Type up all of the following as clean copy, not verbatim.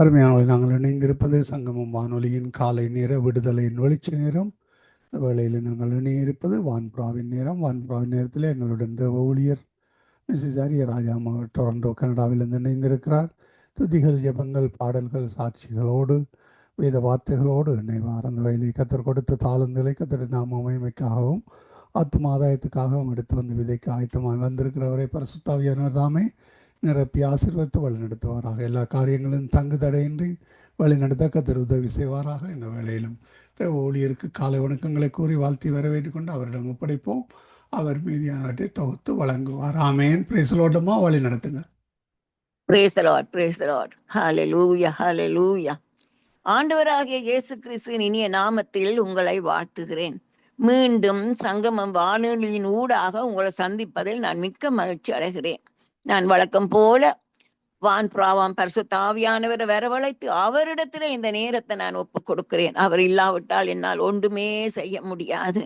அருமையானவர்கள், நாங்கள் இணைந்திருப்பது சங்கமம் வானொலியின் காலை நேர விடுதலையின் வெளிச்ச நேரம். இந்த வேளையில் நாங்கள் இணையிருப்பது வான்புறாவின் நேரம். வான்புறாவின் நேரத்தில் எங்களுடன் தேவ ஊழியர் மிஸ்ஸஸ் ஆரிய ராஜாமா டொரண்டோ கனடாவிலிருந்து இணைந்திருக்கிறார். துதிகள், ஜெபங்கள், பாடல்கள், சாட்சிகளோடு வேத வார்த்தைகளோடு இணைவார். அந்த வயலை கத்தர் கொடுத்த தாளந்துகளை கத்தர் நாம மகிமைக்காகவும் ஆத்மாதாயத்துக்காகவும் எடுத்து வந்து விதைக்கு ஆயத்தமாக வந்திருக்கிறவரை பரிசுத்தாவியானவர் தாமே நிரப்பி ஆசீர்வதித்து வழிநடத்துவாராக. எல்லா காரியங்களும் தங்கு தடையின்றி வழிநடத்த கத்தர் உதவி செய்வாராக. இந்த வேளையிலும் தேவ ஊழியருக்கு காலை வணக்கங்களை கூறி வாழ்த்தி வரவேற்று கொண்டு அவரிடம் ஒப்படைப்போம். அவர் மீதியானவற்றை தொகுத்து வழங்குவார். ஆமேன். பிரேசலோட்டமா வழி நடத்துங்க. Praise the Lord, praise the Lord. Hallelujah, hallelujah. ஆண்டவராகிய இயேசு கிறிஸ்துவின் இனிய நாமத்தில் உங்களை வாழ்த்துகிறேன். மீண்டும் சங்கமம் வானொலியின் ஊடாக உங்களை சந்திப்பதில் நான் மிக்க மகிழ்ச்சி அடைகிறேன். நான் வழக்கம் போல வான்புறாவாம் பரிசுத்த ஆவியானவரை வரவழைத்து அவரிடத்திலே இந்த நேரத்தை நான் ஒப்புக் கொடுக்கிறேன். அவர் இல்லாவிட்டால் என்னால் ஒன்றுமே செய்ய முடியாது.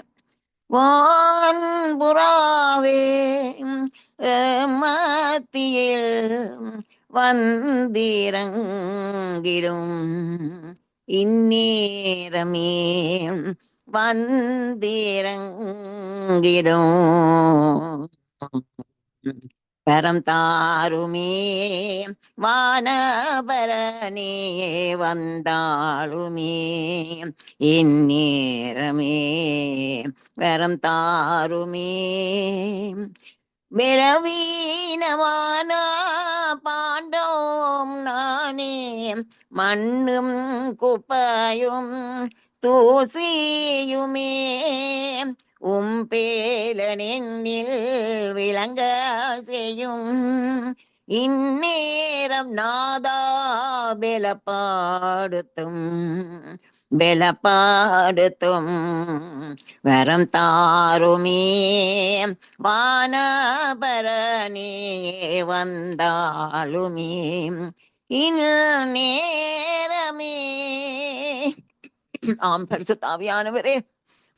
வான்புறாவே மத்தியில் வந்திறங்கிடும் இந்நேரமே வந்திறங்கிடும் பரம் தாருமே வானபரனே வந்தாளுமே இந்நேரமே பரம் தாருமே பலவீனமான பாண்டோம் நானே மண்ணும் குப்பையும் தூசியுமே பேலனெண்ணில் விளங்க செய்யும் இந்நேரம் நாதா பலப்படுத்தும் வரம் தாருமே வானபரனே வந்தாளுமே இந்நேரமே. ஆம், பரிசுத்த ஆவியானவரே,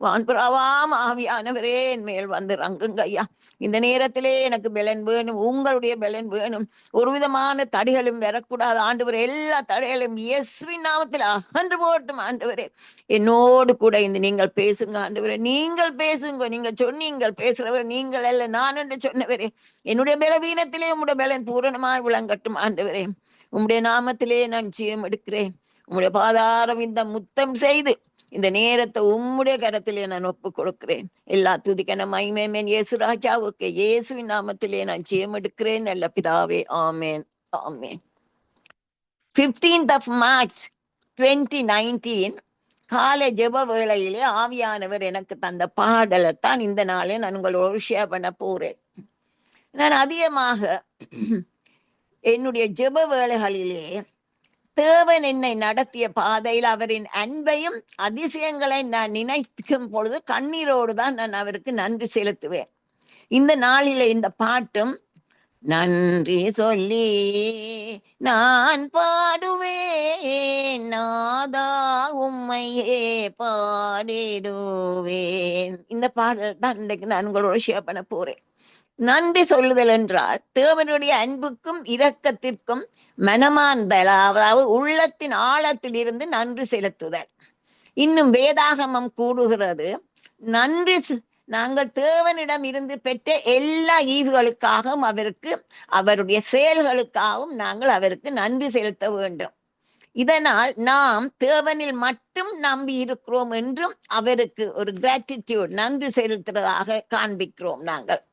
வான்புறாவாம் ஆவியானவரே என் மேல் வந்து ரங்குங்க ஐயா. இந்த நேரத்திலே எனக்கு பலன் வேணும், உங்களுடைய பலன் வேணும். ஒரு விதமான தடைகளும் வரக்கூடாது ஆண்டவரே. எல்லா தடைகளும் இயேசுவின் நாமத்தில் அகன்று போட்டும் ஆண்டவரே. என்னோடு கூட இந்த நீங்கள் பேசுங்க ஆண்டவரே, நீங்கள் பேசுங்க. நீங்க சொன்னீங்கள் பேசுறவர் நீங்கள் அல்ல நான் என்று சொன்னவரே. என்னுடைய பலவீனத்திலே உம்முடைய பலன் பூரணமாய் விளங்கட்டும் ஆண்டவரே. உம்முடைய நாமத்திலே நான் ஜெயம் எடுக்கிறேன். உம்முடைய பாதாரம் இந்த முத்தம் செய்து இந்த நேரத்தை உம்முடைய கரத்திலே நான் ஒப்பு கொடுக்கிறேன். எல்லா துதிக்கன மகிமையும் இயேசு ராஜாவுக்கு இயேசுவின் நாமத்திலே நான் ஜெயம் எடுக்கிறேன். நல்ல பிதாவே, ஆமேன், ஆமேன். 15th of March 2019 காலை ஜெப வேளையிலே ஆவியானவர் எனக்கு தந்த பாடலைத்தான் இந்த நாளே நான் உங்களோடு ஷேர் பண்ண போறேன். நான் அதிகமாக என்னுடைய ஜெப வேளைகளிலே தேவன் என்னை நடத்திய பாதையில் அவரின் அன்பையும் அதிசயங்களை நான் நினைக்கும் பொழுது கண்ணீரோடு தான் நான் அவருக்கு நன்றி செலுத்துவேன். இந்த நாளில இந்த பாட்டும் நன்றி சொல்லி நான் பாடுவேன், நாதா உம்மையே பாடிடுவேன். இந்த பாடல் தான் இன்றைக்கு நான் உங்களோட ஷேர் பண்ண போறேன். நன்றி சொல்லுதல் என்றால் தேவனுடைய அன்புக்கும் இரக்கத்திற்கும் மனமார்ந்தல், அதாவது உள்ளத்தின் ஆழத்தில் இருந்து நன்றி செலுத்துதல். இன்னும் வேதாகமம் கூறுகிறது, நன்றி நாங்கள் தேவனிடம் இருந்து பெற்ற எல்லா ஈவுகளுக்காகவும் அவருக்கு அவருடைய செயல்களுக்காகவும் நாங்கள் அவருக்கு நன்றி செலுத்த வேண்டும். இதனால் நாம் தேவனில் மட்டும் நம்பி இருக்கிறோம் என்றும் அவருக்கு ஒரு கிராட்டிடியூட், நன்றி செலுத்துறதாக காண்பிக்கிறோம். நாங்கள்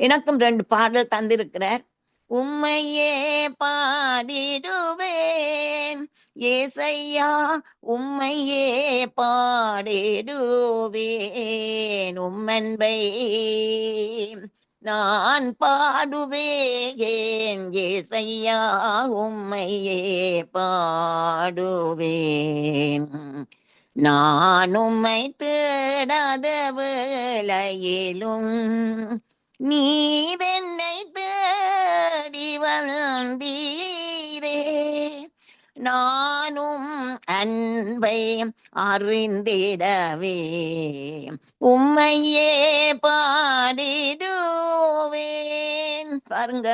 எனக்கும் 2 பாடல் தந்திருக்கிறார். உம்மையே பாடிடுவேன் ஏசையா, உம்மையே பாடிடுவேன், உம்மன்பை நான் பாடுவேன் ஏசையா, உம்மையே பாடுவேன். நான் உம்மை தேடாத வேளையிலும் நீரென்னை தேடி வந்தீரே, நானும் அன்பை அறிந்திடவே உம்மையே பாடிடுவேன். பாருங்க,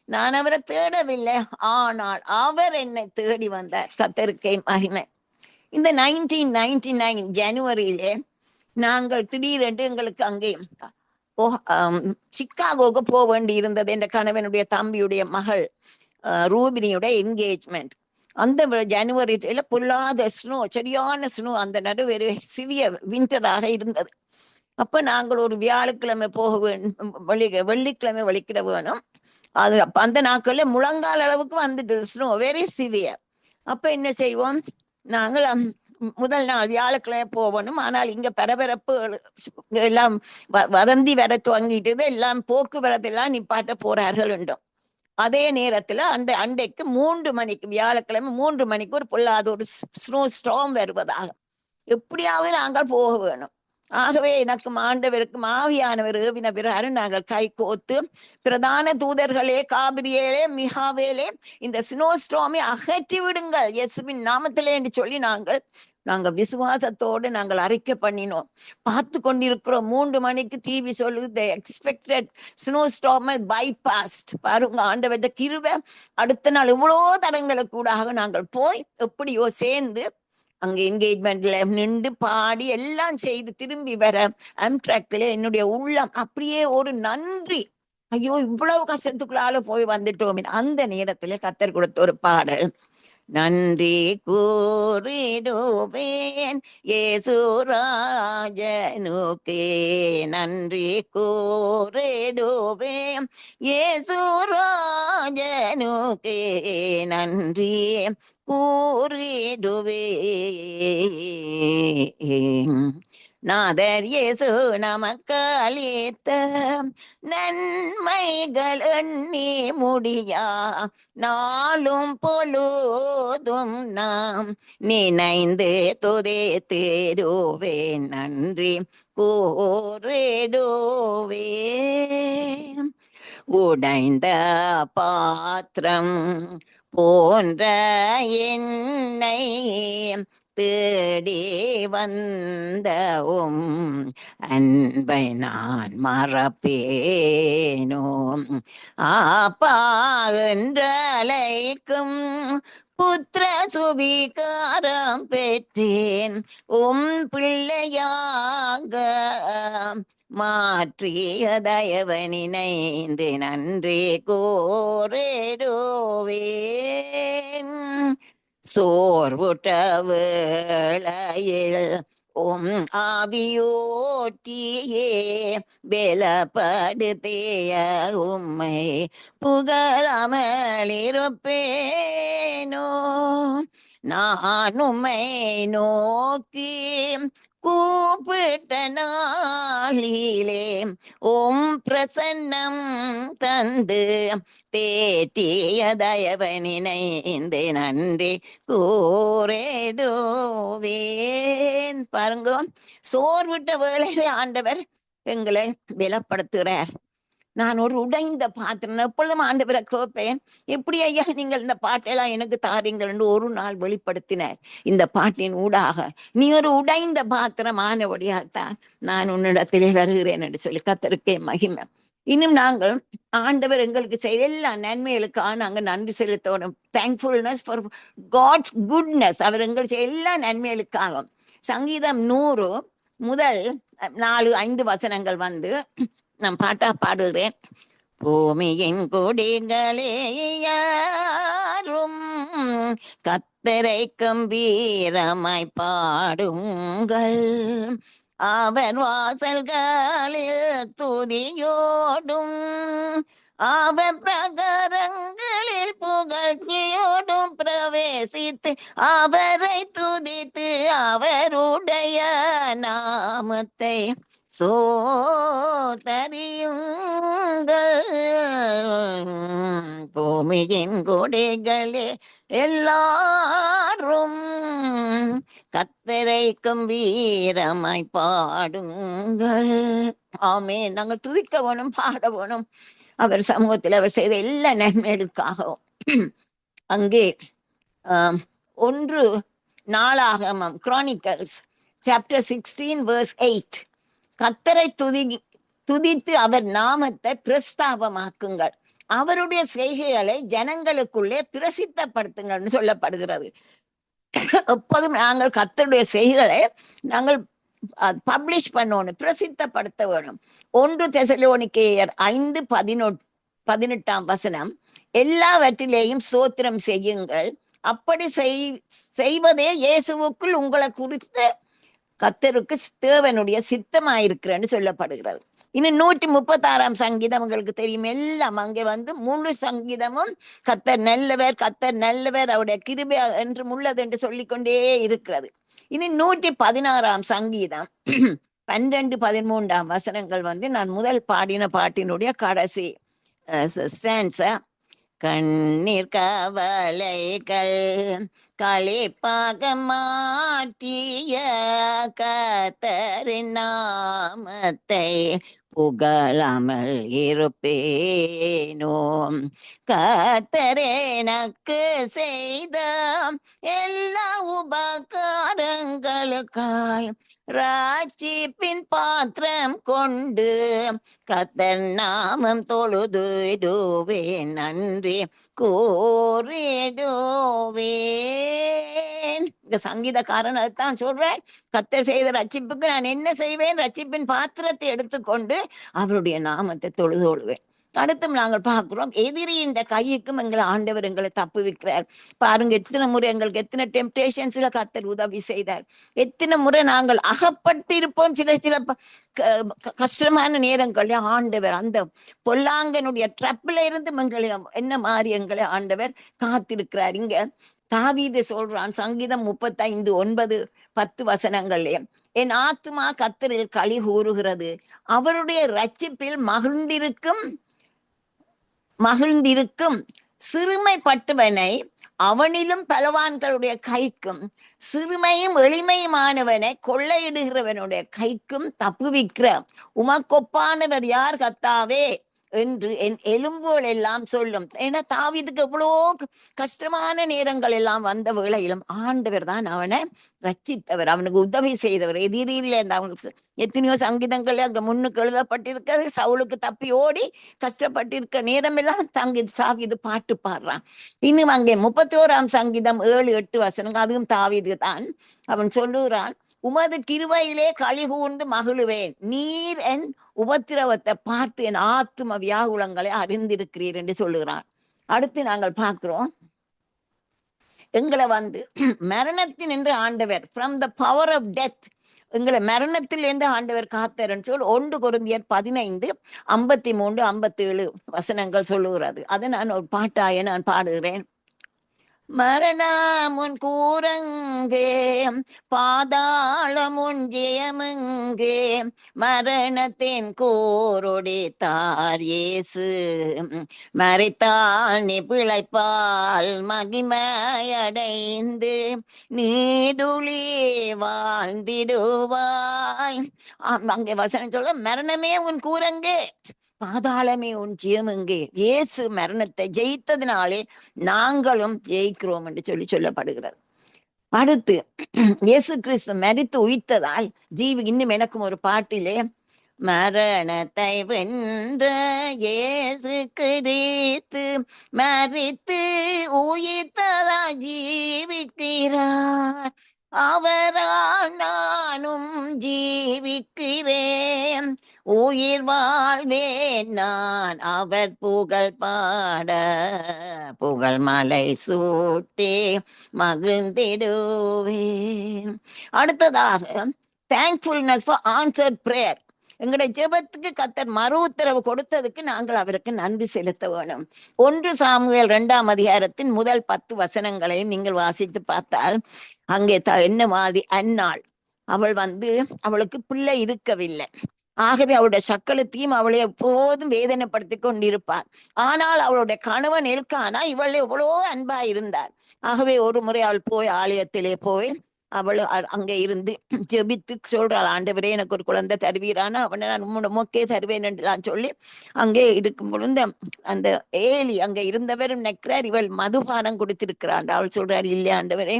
நான் அவரை தேடவில்லை, ஆனால் அவர் என்னை தேடி வந்தார். கர்த்தருக்கே மகிமை. இந்த 1999 ஜனவரியிலே நாங்கள் திடீரென்று எங்களுக்கு அங்கே சிக்காகோக்கு போக வேண்டி இருந்தது. என்ற கணவனுடைய தம்பியுடைய மகள் ரூபினியுடைய என்கேஜ்மெண்ட். அந்த ஜனவரியில பொல்லாத ஸ்னோ, சரியான ஸ்னோ, அந்த நடுவே சிவிய விண்டராக இருந்தது. அப்ப நாங்கள் ஒரு வியாழக்கிழமை போக வேண்டும், வெள்ளிக்கிழமை வலிக்கிட வேணும். அது அப்ப அந்த நாட்கள்ல முழங்கால் அளவுக்கு வந்துட்டு ஸ்னோ, வெரி சிவியர். அப்ப என்ன செய்வோம், நாங்கள் முதல் நாள் வியாழக்கிழமை போகணும். ஆனால் இங்க பரபரப்பு எல்லாம் வதந்தி வர துவங்கிட்டது. எல்லாம் போக்குவரத்து எல்லாம் நிப்பாட்ட போறார்கள் என்றும். அதே நேரத்துல அண்டைக்கு 3 மணிக்கு, வியாழக்கிழமை 3 மணிக்கு ஒரு பொல்லாத ஒரு ஸ்னோ ஸ்டார்ம் வருவதாக. எப்படியாவது நாங்கள் போக வேணும். ஆகவே எனக்கும் ஆண்டவருக்கும் ஆவியானவர் ஏவின பிறகு நாங்கள் கை கோத்து, பிரதான தூதர்களே, காபிரியேலே, மிகாவேலே, இந்த ஸ்னோ ஸ்டார்மை அகற்றி விடுங்கள் இயேசுவின் நாமத்திலே என்று சொல்லி நாங்க விசுவாசத்தோடு நாங்கள் அறிக்கை பண்ணினோம். பார்த்து கொண்டிருக்கிறோம். 3 மணிக்கு டிவி சொல்லுது எக்ஸ்பெக்டட் ஸ்னோ ஸ்டார்ம் பைபாஸ்ட். பாருங்க ஆண்டவர்ட்ட கிருபை. அடுத்த நாள் இவ்வளோ தடங்களுக்கு கூடாக நாங்கள் போய் எப்படியோ சேர்ந்து அங்க என்கேஜ்மெண்ட்ல நின்று பாடி எல்லாம் செய்து திரும்பி வர அம்ட்ராக்ல என்னுடைய உள்ளம் அப்படியே ஒரு நன்றி. ஐயோ, இவ்வளவு கஷ்டத்துக்குள்ளால போய் வந்துட்டோம். அந்த நேரத்துல கர்த்தர் கொடுத்த ஒரு பாடல், நன்றி கூறிடுவேன் இயேசுராஜனுக்கே, நன்றி கூறிடுவேன் இயேசுராஜனுக்கே, நன்றி கூறிடுவேன். நாதர் இயேசு நமக்கு அளித்த நன்மைகள் எண்ணி முடியா, நாளும் பொழுதும் நாம் நினைந்து துதித்திடுவேன், நன்றி கூறிடுவேன். உடைந்த பாத்திரம் போன்ற என்னை தேடி வந்த அன்பை நான் மறப்பேனோ, ஆப்பா என்றழைக்கும் புத்திர சுபிகாரம் பெற்றேன், பிள்ளையாக மாற்றிய தயவு நினைந்து நன்றி கூறிடுவேன். சோர்வுற்ற வேளையில் ஆவியோட்டியே பலப்படுத்திய உம்மை புகழாமல் இருப்பேனோ, நான் உம்மை நோக்கி கூப்பிட்ட நாளிலே பிரசன்னம் தந்து தேற்றிய தயவு நினைந்து நன்றி கூறிடுவேன். பாருங்க, சோர்விட்ட வேளையிலே ஆண்டவர் எங்களை பலப்படுத்துகிறார். நான் ஒரு உடைந்த பாத்திரம், எப்பொழுதும் ஆண்டவரை கேட்பேன், எப்படி ஐயா நீங்கள் இந்த பாட்டெல்லாம் எனக்கு தாரீங்கள் என்று ஒரு நாள் வெளிப்படுத்தினார் இந்த பாட்டின் ஊடாக. நீ ஒரு உடைந்த பாத்திரம் ஆனபடியால்தான் நான் உன்னிடத்திலே வருகிறேன் என்று சொல்லி. கர்த்தருக்கே மகிமை. இன்னும் நாங்கள் ஆண்டவர் எங்களுக்கு செய்த எல்லா நன்மைகளுக்காக நாங்கள் நன்றி செலுத்தணும். Thankfulness for God's goodness. அவர் எங்களுக்கு எல்லா நன்மைகளுக்காக. சங்கீதம் 100 முதல் 4-5 வசனங்கள் நான் பாட்டா பாடுகிறேன். பூமியின் கொடிகளே யாரும் கர்த்தரை கம்பீரமாய் பாடுங்கள், அவர் வாசல்களில் துதியோடும் அவர் பிரகாரங்களில் புகழ்ச்சியோடும் பிரவேசித்து அவரை துதித்து அவருடைய நாமத்தை சோதரியுங்கள். பூமியின் கொடிகளே எல்லாரும் கர்த்தரை கம்பீரமாய் பாடுங்கள். ஆமென். நாங்கள் துதிக்க வேணும், பாட வேணும் அவர் சமூகத்தில் அவர் செய்த எல்லா நன்மைகளுக்காகவும். அங்கே 1 நாளாகமம் Chronicles chapter 16 verse 8, கர்த்தரை துதித்து அவர் நாமத்தை பிரஸ்தாபமாக்குங்கள். அவருடைய செய்கைகளை ஜனங்களுக்குள்ளே பிரசித்தப்படுத்துங்கள்னு சொல்லப்படுகிறது. எப்போதும் நாங்கள் கர்த்தருடைய செய்கைகளை நாங்கள் பப்ளிஷ் பண்ணணும், பிரசித்தப்படுத்த வேணும். 1 தெசலோனிக்கேயர் 5:18 எல்லாவற்றிலேயும் சோத்திரம் செய்யுங்கள், அப்படி செய்வதே இயேசுவுக்குள் உங்களை குறித்த கர்த்தருக்கு தேவனுடைய சித்தமாயிருக்கிறன்னு சொல்லப்படுகிறது. இனி 136 சங்கீதம் உங்களுக்கு தெரியும். எல்லாம் அங்கே முழு சங்கீதமும் கர்த்தர் நல்லவர், கர்த்தர் நல்லவர், அவருடைய கிருபை என்றும் உள்ளது என்று சொல்லிக்கொண்டே இருக்கிறது. இனி 116 சங்கீதம் 12-13 நான் முதல் பாடின பாட்டினுடைய கடைசி ஸ்டான்ஸா. கண்ணீர் கவலைகள் களிப்பாக மாற்றிய கர்த்தரின் நாமத்தை புகழாமல் இருப்பேனோ, கர்த்தர் எனக்கு செய்த எல்லா உபகாரங்களுக்காய் ராட்சிப்பின் பாத்திரம் கொண்டு கர்த்தர் நாமம் தொழுதுவேன், நன்றி கூறிடுவேன். இந்த சங்கீதக்காரன் அதுதான் சொல்றேன். கர்த்தர் செய்த ரட்சிப்புக்கு நான் என்ன செய்வேன்? ரட்சிப்பின் பாத்திரத்தை எடுத்துக்கொண்டு அவருடைய நாமத்தை தொழுதோழுவேன். அடுத்தும் நாங்கள் பார்க்கிறோம், எதிரியின் கையுக்கும் எங்களை ஆண்டவர் எங்களை தப்புவிக்கிறார். பாருங்க, எத்தனை முறை எங்களுக்கு எத்தனை டெம்டேஷன்ஸ்ல கர்த்தர் உதவி செய்தார். எத்தனை முறை நாங்கள் அகப்பட்டிருப்போம். சில கஷ்டமான நேரங்கள்ல ஆண்டவர் அந்த பொல்லாங்கனுடைய ட்ரப்ல இருந்து எங்களை என்ன மாதிரி எங்களை ஆண்டவர் காத்திருக்கிறார். இங்க தாவீது சொல்றான், சங்கீதம் 35:9-10 என் ஆத்துமா கர்த்தரில் களி கூறுகிறது, அவருடைய ரட்சிப்பில் மகிழ்ந்திருக்கும் சிறுமைப்பட்டவனை அவனிலும் பலவான்களுடைய கைக்கும் சிறுமையும் எளிமையுமானவனை கொள்ளையிடுகிறவனுடைய கைக்கும் தப்புவிக்கிற உமக்கொப்பானவர் யார் கர்த்தாவே என்று என் எலும்புகள் எல்லாம் சொல்லும். ஏன்னா தாவீதுக்கு எவ்வளோ கஷ்டமான நேரங்கள் எல்லாம் வந்த வேளையிலும் ஆண்டவர் தான் அவனை ரட்சித்தவர், அவனுக்கு உதவி செய்தவர். எதிரில இந்த அவங்க எத்தனையோ சங்கீதங்கள் அங்க முன்னுக்கு எழுதப்பட்டிருக்கிறது. சவுலுக்கு தப்பி ஓடி கஷ்டப்பட்டிருக்க நேரம் எல்லாம் தாவீது பாட்டு பாடுறான். இன்னும் அங்கே 31 சங்கீதம் 7-8 அதுவும் தாவீது தான். அவன் சொல்லுகிறான், உமது கிருபையிலே களி கூர்ந்து மகிழுவேன், நீர் என் உபத்திரவத்தை பார்த்து என் ஆத்தும வியாகுலங்களை அறிந்திருக்கிறீர் என்று சொல்லுகிறான். அடுத்து நாங்கள் பார்க்கிறோம், எங்களை மரணத்தின் என்று ஆண்டவர் from the power of death, எங்களை மரணத்திலிருந்து ஆண்டவர் காத்தார்ன்னு சொல்லி 1 கொரிந்தியர் 15:53-57 சொல்லுகிறது. அதை நான் ஒரு பாட்டாய நான் பாடுகிறேன். மரணமுன் கூரங்கே பாதாளமுன் ஜெயமுங்கே, மரணத்தின் கூரொடி தார் இயேசு, மரித்தால் நீ பிழைப்பால் மகிமையடைந்து நீடுளி வாழ்ந்திடுவாய். அங்கே வசனம் சொல்ல, மரணமே உன் கூரங்கே, பாதாளமே உன் ஜெயமுங்கே. இயேசு மரணத்தை ஜெயித்ததினாலே நாங்களும் ஜெயிக்கிறோம் என்று சொல்லப்படுகிறது. அடுத்து இயேசு கிறிஸ்து மரித்து உயிர்த்ததால் இன்னும் எனக்கும் ஒரு பாட்டிலே, மரணத்தை வென்ற இயேசு கிறிஸ்து மரித்து உயிர்த்ததா ஜீவிக்கிறார், அவரால் நானும் ஜீவிக்கிறேன், உயிர் வாழ்வேன் நான் அவர் புகழ் பாட, புகழ் மலை சூட்டி மகிழ்ந்திடுவேன். அடுத்ததாக தேங்க்ஃபுல்னஸ் ஃபார் ஆன்சர்ட் பிரேயர். எங்களுடைய ஜெபத்துக்கு கர்த்தர் மறு உத்தரவு கொடுத்ததுக்கு நாங்கள் அவருக்கு நன்றி செலுத்த வேணும். 1 சாமுவேல் 2 முதல் 10 நீங்கள் வாசித்து பார்த்தால் அங்கே என்ன மாதிரி அன்னாள், அவள் அவளுக்கு பிள்ளை இருக்கவில்லை. ஆகவே அவளுடைய சக்களத்தையும் அவளை எப்போதும் வேதனைப்படுத்தி கொண்டிருப்பார். ஆனால் அவளுடைய கணவன் எல்கானா இவள் எவ்வளோ அன்பா இருந்தார். ஆகவே ஒரு முறை அவள் ஆலயத்திலே போய் அவள் அங்கே இருந்து ஜெபித்து சொல்றாள், ஆண்டவரே எனக்கு ஒரு குழந்தை தருவீரானா, அவனை நான் மொக்கே தருவேன் என்று நான் சொல்லி அங்கே இருக்கும் பொழுது அந்த ஏலி அங்கே இருந்தவரும் நிற்கிறார், இவள் மதுபானம் கொடுத்திருக்கிறான். அவள் சொல்றார், இல்லை ஆண்டவரே,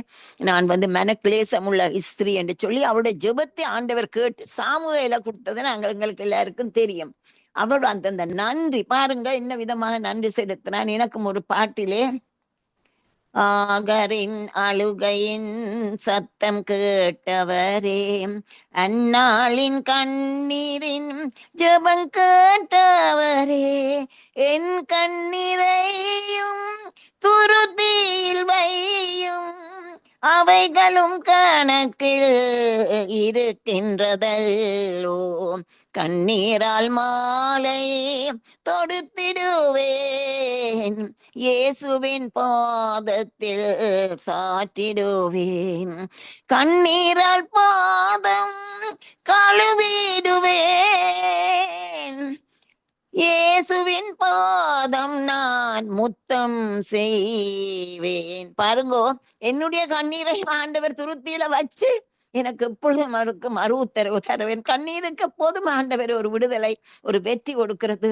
நான் மனக்லேசம் உள்ள ஸ்திரீ என்று சொல்லி அவளுடைய ஜெபத்தை ஆண்டவர் கேட்டு சாமுவேலை கொடுத்தது எங்களுக்கு எல்லாருக்கும் தெரியும். அவள் அந்த நன்றி பாருங்க என்ன விதமாக நன்றி செலுத்தினான். எனக்கும் ஒரு பாட்டிலே ஆகரின் அழுகையின் சத்தம் கேட்டவரே, அந்நாளின் கண்ணீரின் ஜெபம் கேட்டவரே, என் கண்ணீரையும் துருத்தியில் வையும், அவைகளும் கணக்கில் இருக்கின்றதல்லோ, கண்ணீரால் மாலை தொடுத்திடுவேன், இயேசுவின் பாதத்தில் சாற்றிடுவேன், கண்ணீரால் பாதம் கழுவிடுவேன், இயேசுவின் பாதம் நான் முத்தம் செய்வேன். பாருங்கோ, என்னுடைய கண்ணீரை ஆண்டவர் துருத்தியில வச்சு எனக்கு எப்பொழுதும் மறு உத்தரவு தருவேன். கண்ணீருக்கு எப்போதும் ஆண்டவர் ஒரு விடுதலை, ஒரு வெற்றி கொடுக்கிறது.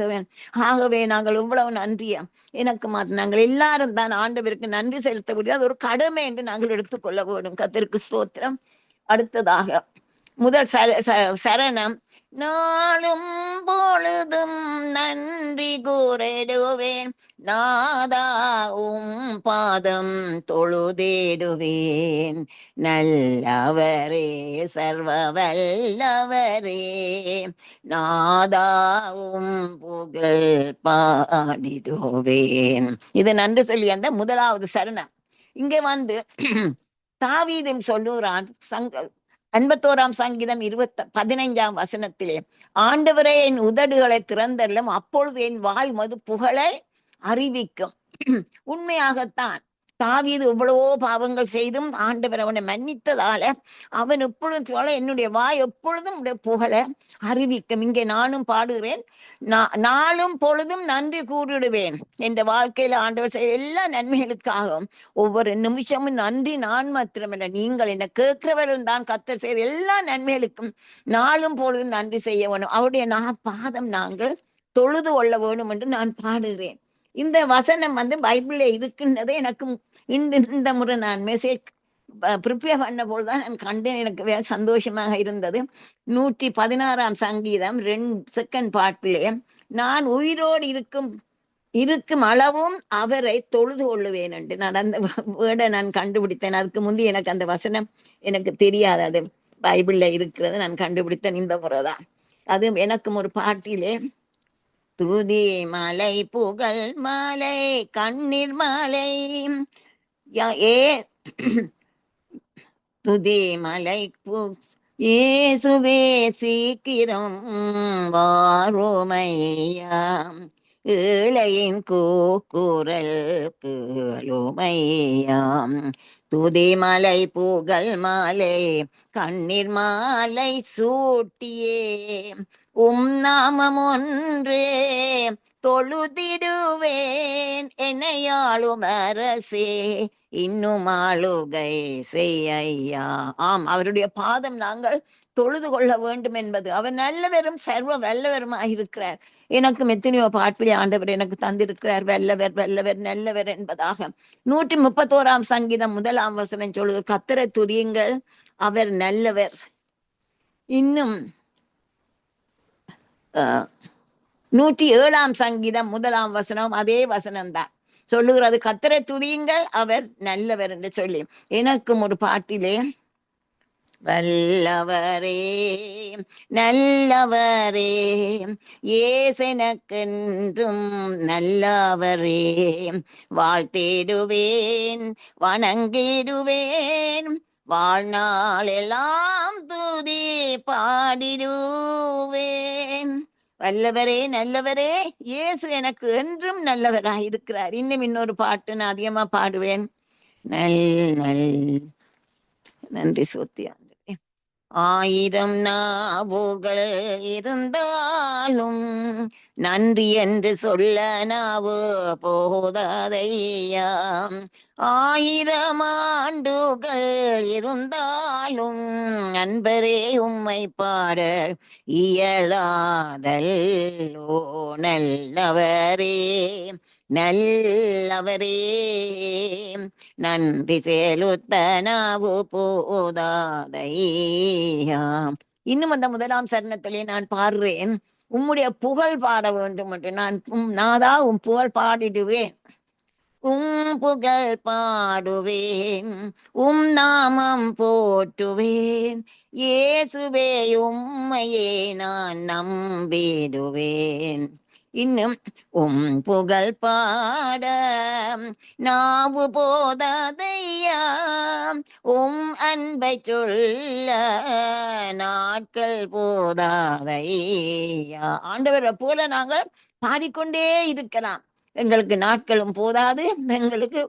ஆகவே நாங்கள் இவ்வளவு நன்றியா எனக்கு நாங்கள் எல்லாரும் தான் ஆண்டவருக்கு நன்றி செலுத்த முடியாது, ஒரு கடமை என்று நாங்கள் எடுத்துக்கொள்ள வேண்டும். கர்த்தருக்கு ஸ்தோத்திரம். அடுத்ததாக முதல் சரணம், நாளும் பொழுதும் நன்றி கூறிடுவேன், நாதா உம் பாதம் தொழுதேடுவேன், நல்லவரே சர்வ வல்லவரே, நாதா உம் புகழ் பாடிடுவேன். இது நன்றி சொல்லி அந்த முதலாவது சரணம். இங்கே வந்து தாவீதும் சொல்லுகிறான் 51ஆம் சங்கீதம் 15ஆம் வசனத்திலே, ஆண்டவரே என் உதடுகளை திறந்தள்ளும், அப்பொழுது என் வாய் மது புகழை அறிவிக்கும். உண்மையாகத்தான் தாவீது எவ்வளவோ பாவங்கள் செய்தும் ஆண்டவர் அவனை மன்னித்ததால அவன் எப்பொழுதும் சொல்ல, என்னுடைய வாய் எப்பொழுதும் புகழை அறிவிக்கும். இங்கே நானும் பாடுகிறேன், நாளும் பொழுதும் நன்றி கூறிடுவேன். என்ற வாழ்க்கையில ஆண்டவர் செய்த எல்லா நன்மைகளுக்காகவும் ஒவ்வொரு நிமிஷமும் நன்றி. நான் மாத்திரமல்ல, நீங்கள் என்ன கேட்கிறவர்கள் தான் கர்த்தர் செய்த எல்லா நன்மைகளுக்கும் நாளும் பொழுதும் நன்றி செய்ய வேணும். அவருடைய பாதம் நாங்கள் தொழுது கொள்ள வேண்டும் என்று நான் பாடுகிறேன். இந்த வசனம் வந்து பைபிள்ல இருக்கின்றது. எனக்கு இந்த முறை நான் மெசேஜ் ப்ரிப்பேர் பண்ண போதுதான் நான் கண்டேன். எனக்கு சந்தோஷமாக இருந்தது. 116ஆம் சங்கீதம் 2 பாட்டிலே, நான் உயிரோடு இருக்கும் அளவும் அவரை தொழுது கொள்ளுவேன் என்று நான் அந்த வேர்டை நான் கண்டுபிடித்தேன். அதுக்கு முந்தி எனக்கு அந்த வசனம் எனக்கு தெரியாது, அது பைபிள்ல இருக்கிறது. நான் கண்டுபிடித்தேன் இந்த முறைதான். அது எனக்கும் ஒரு பாட்டிலே, துதி மலை புகழ் மலை கண்ணீர் மலை, ஏ துதி மலை இயேசுவே சீக்கிரம் வாருமையா, ஏழையின் கூக்குரல் கேளுமையாம், துதி மலை புகழ் மாலை கண்ணீர் மாலை சூட்டியே, நாமம் ஒன்றே தொழுதிடுவேன், என்னையாளும் அரசே இன்னும் ஆளுகை செய்யா. ஆம், அவருடைய பாதம் நாங்கள் தொழுது கொள்ள வேண்டும் என்பது. அவர் நல்லவரும் சர்வ வல்லவருமாக இருக்கிறார். எனக்கும் எத்தனையோ பாட்டிலே ஆண்டவர் எனக்கு தந்திருக்கிறார், வல்லவர் வல்லவர் நல்லவர் என்பதாக. 131ஆம் சங்கீதம் 1ஆம் வசனம் சொல்லுது, கர்த்தரை துதியுங்கள், அவர் நல்லவர். இன்னும் 107ஆம் சங்கீதம் 1ஆம் வசனம் அதே வசனம்தான் சொல்லுகிறது, கர்த்தரை துதியுங்கள், அவர் நல்லவர் என்று சொல்லி. எனக்கும் ஒரு பாட்டிலே, வல்லவரே நல்லவரே ஏசெனக்கென்றும் நல்லவரே, வாழ்த்திடுவேன் வணங்கிடுவேன், வாழ்நாள் எல்லாம் துதி பாடிடுவேன். வல்லவரே நல்லவரே இயேசு எனக்கு என்றும் நல்லவராயிருக்கிறார். இன்னொரு பாட்டு நான் அதிகமா பாடுவேன். நன்றி சோத்தியா. 1000 நாவுகள் இருந்தாலும் நன்றி என்று சொல்ல நாவு போதாதையா, 1000 ஆண்டுகள் இருந்தாலும் நண்பரே உம்மை பாட இயலாதல்லோ, நல்லவரே நல்லவரே நன்றி செலுத்த நாவு போதாதையா. இன்னும் அந்த 1ஆம் சரணத்திலே நான் பாடுறேன், உம்முடைய புகழ் பாட வேண்டும் என்று நான் நாதா உம் புகழ் பாடிடுவேன். புகழ் பாடுவேன், நாமம் போற்றுவேன். இயேசுவே உம்மையே நான் நம்பிடுவேன். இன்னும் புகழ் பாட நாவு போதாதையா, அன்பை சொல்ல நாட்கள் போதாதையா. ஆண்டவரை போல நாங்கள் பாடிக்கொண்டே இருக்கலாம். எங்களுக்கு நாட்களும் போதாது, எங்களுக்கு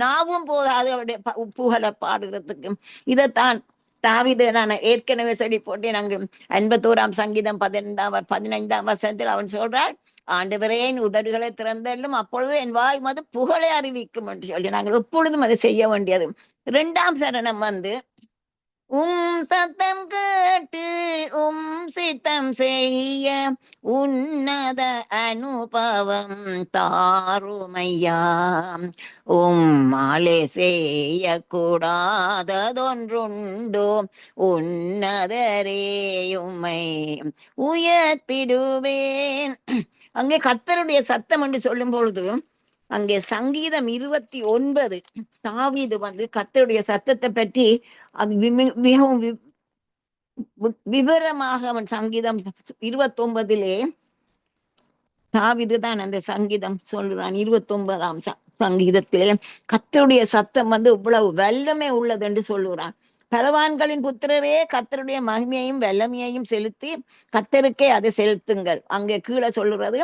நாவும் போதாது அவருடைய புகழை பாடுறதுக்கு. இதைத்தான் தாவீது நான் ஏற்கனவே சொல்லி போட்டேன். அங்கு 51ஆம் சங்கீதம் 15ஆம் வசனத்தில் அவன் சொல்றான், ஆண்டவரே என் உதடுகளை திறந்தள்ளும், அப்பொழுது என் வாய் மது புகழை அறிவிக்கும் என்று சொல்லி நாங்கள் எப்பொழுதும் அதை செய்ய வேண்டியது. 2ஆம் சரணம் சத்தம் கேட்டு சித்தம் செய்ய உன்னத அனுபவம் தாருமையா. மாலே செய்ய கூடாததொன்றுண்டோ, உன்னதரே உம்மை உயர்த்திடுவேன். அங்கே கர்த்தருடைய சத்தம் என்று சொல்லும் பொழுது அங்கே சங்கீதம் 29 தாவீது கர்த்தருடைய சத்தத்தை பற்றி அது மிகவும் விவரமாக அவன் சங்கீதம் 29 தாவீது தான் அந்த சங்கீதம் சொல்றான். 29ஆம் சங்கீதத்திலே கர்த்தருடைய சத்தம் இவ்வளவு வல்லமை உள்ளது என்று சொல்லுறான். பலவான்களின் புத்திரரே, கர்த்தருடைய மகிமையையும் வல்லமையையும் செலுத்தி கர்த்தருக்கே அதை செலுத்துங்கள். அங்கே கீழே சொல்லுறது,